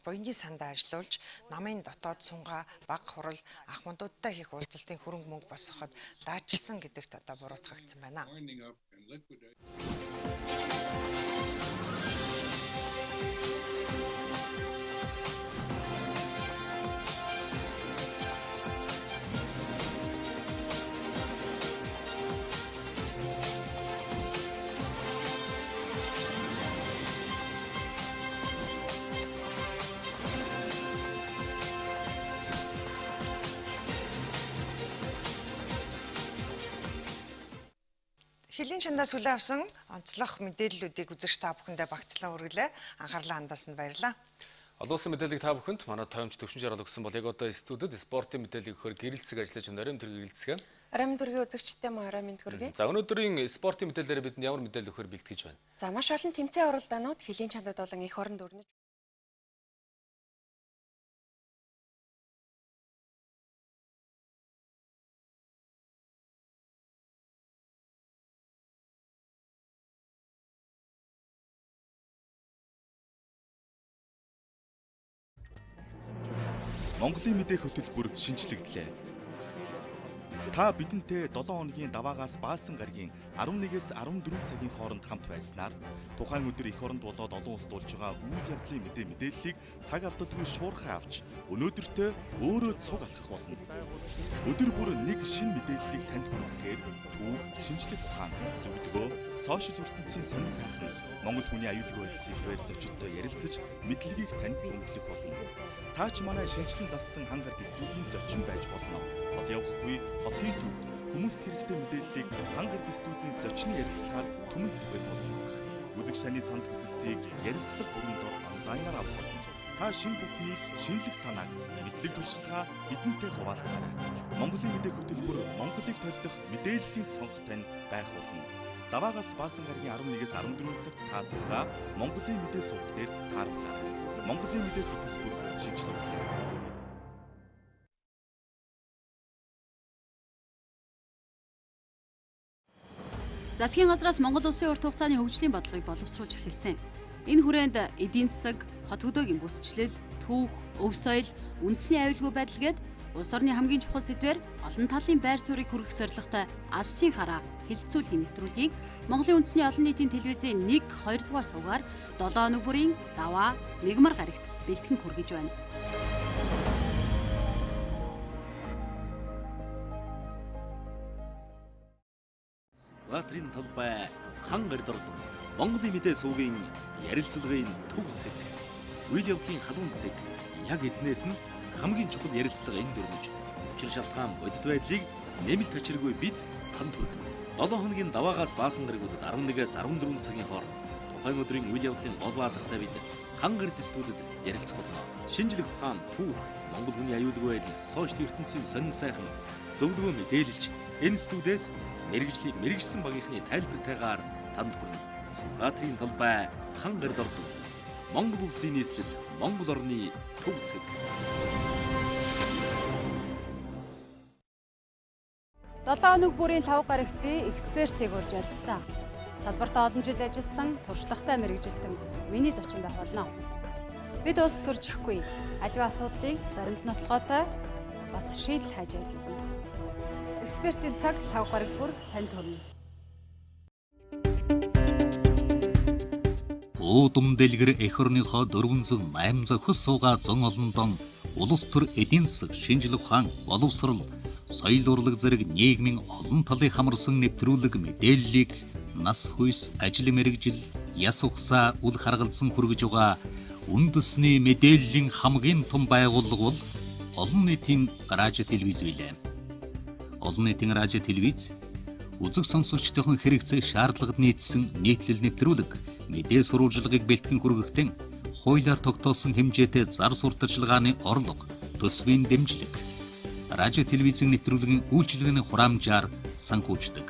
буйны сандаа ажиллуулж намын дотоод сунгаа баг хурал ахмадуудтай хийх уулзалтын хөрөнгө мөнгө босгоход даачилсан гэдэгт одоо буруутгагдсан байна. Хэлийн чандаас хүлээн авсан онцлог мэдээллүүдийг үзэгч та бүхэндээ багцлан хүргэлээ. Анхаарлаа хандуулсанд баярлалаа. Олон улсын мэдээллийг та бүхэнд манай тоймч төвшин жаргал өгсөн бол яг одоо студид спортын мэдээллийг өгөхөөр гэрэлцэг ажиллаж өнөрөм төрөг гэрэлцгээ. Арамын төргийн үзэгчтэй мөн арамын төргийн. За өнөөдрийн спортын мэдээллээр бидэнд ямар мэдээлэл өгөхөөр бэлтгэж байна? За маш олон тэмцээн уралдаанууд хэлийн чандад болон эх оронд өрнөж Монголын мэдээ хөтөлбөр шинжлэгдлээ. Та бидэнтэй 7 хоногийн даваагаас баасан гаригийн 11-ээс 14 цагийн хооронд хамт байснаар тухайн өдөр эх оронд болоод олон улсад болж байгаа үйл явдлын мэдээллийг цаг алдалгүй шуурхай авч өнөөдөртөө өөрөө цуг алхах болно. Өдөр бүр нэг шинэ мэдээллийг танд хүргэхээр түүх, шинжлэх ухаан, зөвлөгөө, сошиал ертөнцийн сонин сайхан Монгол хүний аюулгүй байдлын хувьд зочдтой ярилцаж мэдлэгийг танд өнгөлөх болно. Та ч манай шинжлэн зассан хан гарал студийн зочин байж болно. Бол явахгүй хотын төвд хүмүүст хэрэгтэй мэдээллийг хан гарал студийн зочны ярилцлагаар түмэнд түгэх болно. Үзэгч таны санал хүсэлтийг ярилцлага бүрийн дор онлайнаар авах болно. Та шинэ бүхний шинэлэг санааг мэдлэг туршлагаа бидэнтэй хуваалцаарай. Монголын мэдээ хөтөлбөр Монголыг толдох мэдээллийн цонх тань байх болно. Даваагаас баасан гаригийн 11-ээс 14 цагт та суугаа Монголын мэдээ сувг дээр тааруулаарай. Монголын мэдээ хөтөлбөр шинжилгээ. Засгийн газраас Монгол улсын урт хугацааны хөгжлийн бодлогыг боловсруулж эхэлсэн. Энэ хүрээнд эдийн засаг, хот хөдөөгийн бүсчлэл, түүх, өв соёл, үндэсний аюулгүй байдал гээд улс орны хамгийн чухал сэдвээр олон талын байр суурийг хүргэх зорилготой алсын хараа хэлэлцүүлгийн нэвтрүүлгийг Монголын үндэсний олон нийтийн телевизийн 1-2 дугаар сувгаар 7 хоног бүрийн даваа мигмар гарагт бэлтгэн хүргэж байна. Латрин талбай хан гэрдорд Монголын мэдээ сувгийн ярилцлагын төв зэг. Үйл явдлын халуун зэг яг эзнээс нь хамгийн чухал ярилцлага энд өрнөж учир шалтгаан бодит байдлыг нэмэлт тачиргүй бид танд хүргэнэ. 7 хоногийн даваагаас баасан гарагуудад 11-ээс 14 цагийн хооронд тухайн өдрийн үйл явдлын гол баатартай бид хан гэрд студид ярилцах болно. Шинжлэх ухаан, түүх, Монгол хүний аюулгүй байдал, сошиал ертөнцийн сонин сайхан зөвлөгөө мэдээлэлч энэ студиэс мэрэгжсэн багийнхны тайлбартайгаар танд хүрнэ. Сулбаатрийн талбай хан гэрд ордог. Монгол улсын нийслэл, Монгол орны төв зэг. Хоног бүрийн 5 гарагт би экспертийг урьж ярилцлаа. Салбартаа олон жил ажилласан туршлагатай мэрэгжилтэн миний зочин байх болно. Бид улс төрчихгүй. Аливаа асуудлыг баримт нотлохотой бас шийдэл хайж ярилцсан. Экспертийн цаг 5 гараг бүр танд хүрнэ. Уудам дэлгэр эх орныхоо 408 зохис суугаа зон олондон улс төр эдийн засаг, шинжлэх ухаан, боловсрол, соёл урлаг зэрэг нийгмийн олон талын хамарсан нэвтрүүлэг мэдээллийг нас хүйс, ажил мэргэжил, яс ухсаа үл харгалзан хүргэж байгаа үндэсний мэдээллийн хамгийн том байгууллага бол олон нийтийн радио телевиз билээ. Олон нийтийн радио телевиз үзэг сонсогчдын хэрэгцээ шаардлагад нийцсэн нийтлэл нэвтрүүлэг мэдээ сурвалжлагыг бэлтгэн хүргэхдээ хуулиар тогтоосон хэмжээтэй зар сурталчилгааны орлого, төсвийн дэмжлэг радио телевизийн нэвтрүүлгийн үйлчилгээний хураамжаар санхүүждэг.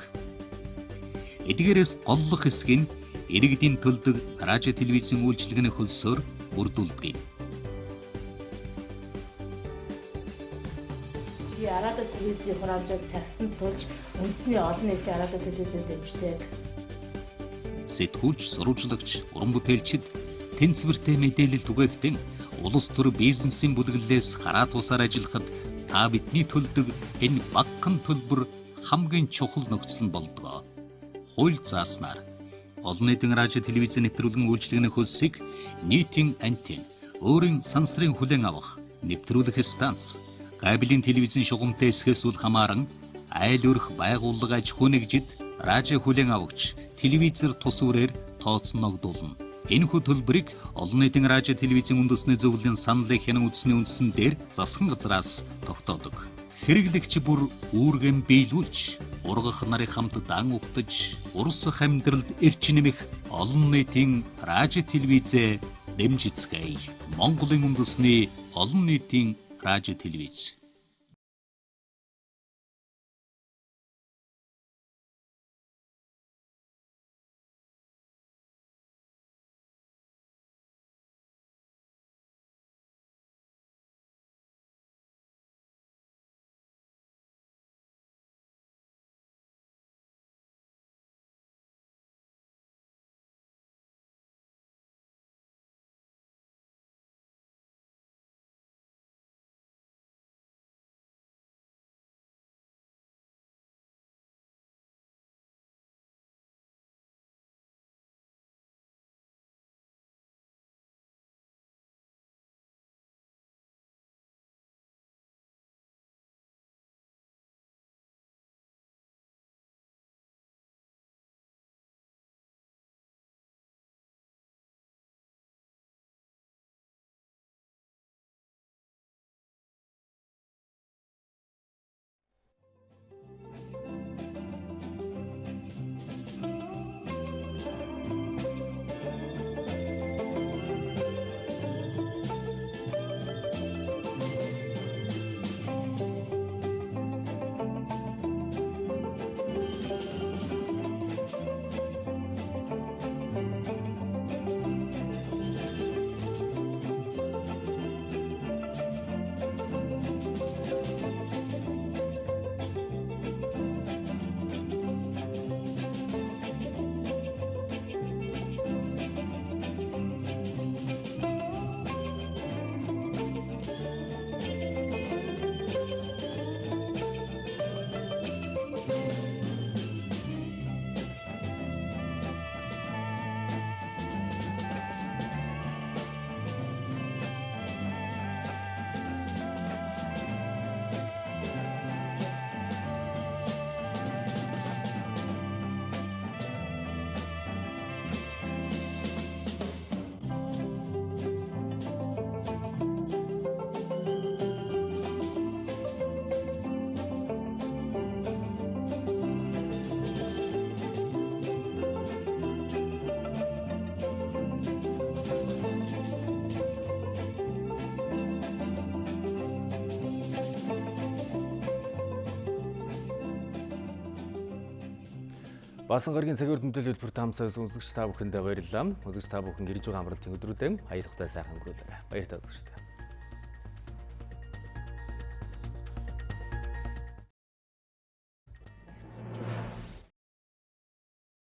Эдгээрээс голлох хэсэг нь иргэдийн төлдөг радио телевизийн үйлчилгээний хөлсөөр бүрдүүлдэг юм. Радио телевизийн хураамжаар цагтанд тулж үндэсний олон нийтийн радио телевизийн дэмждэг. Сэтгүүлч, сурвалжлагч, уран бүтээлчид тэнцвэртэй мэдээлэл түгээхдээ улс төр бизнесийн бүлэглэлээс хараа тусаар ажиллахад та бидний төлдөг энэ багахан төлбөр хамгийн чухал нөхцөл нь болдог. Хууль зааснаар олон нийтийн радио телевизийн нэвтрүүлгийн үйлчилгээний хөлсийг нийтийн антенн, өөрийн сансрын хүлээн авах, нэвтрүүлэх станц, кабелийн телевизийн шугамтай эсхээс үл хамааран айл өрх байгууллага аж ахуй нэгжид радио хүлээн авагч телевизээр тус үрээр тооцногдуулна. Энэхүү төлбөрийг олон нийтийн радио телевизийн үндэсний зөвлөлийн саналыг хянан үзсний үндсэн дээр засгийн газраас тогтоодог. Хэрэглэгч бүр үүргэн биелүүлж, ургах нарыг хамт дан угтаж, урсах амьдралд эрч нэмэх олон нийтийн радио телевизээ дэмжицгээе. Монголын үндэсний олон нийтийн радио телевиз. Баасан гарагийн цагийн урд мэдээлэл хөтөлбөр таамсаас үзэгч та бүхэндээ баярлалаа. Үзэгч та бүхэн ирж байгаа амралтын өдрүүдэд баяртай сайхан өнгөрүүлээрэй. Баяртай үзэгчтэй.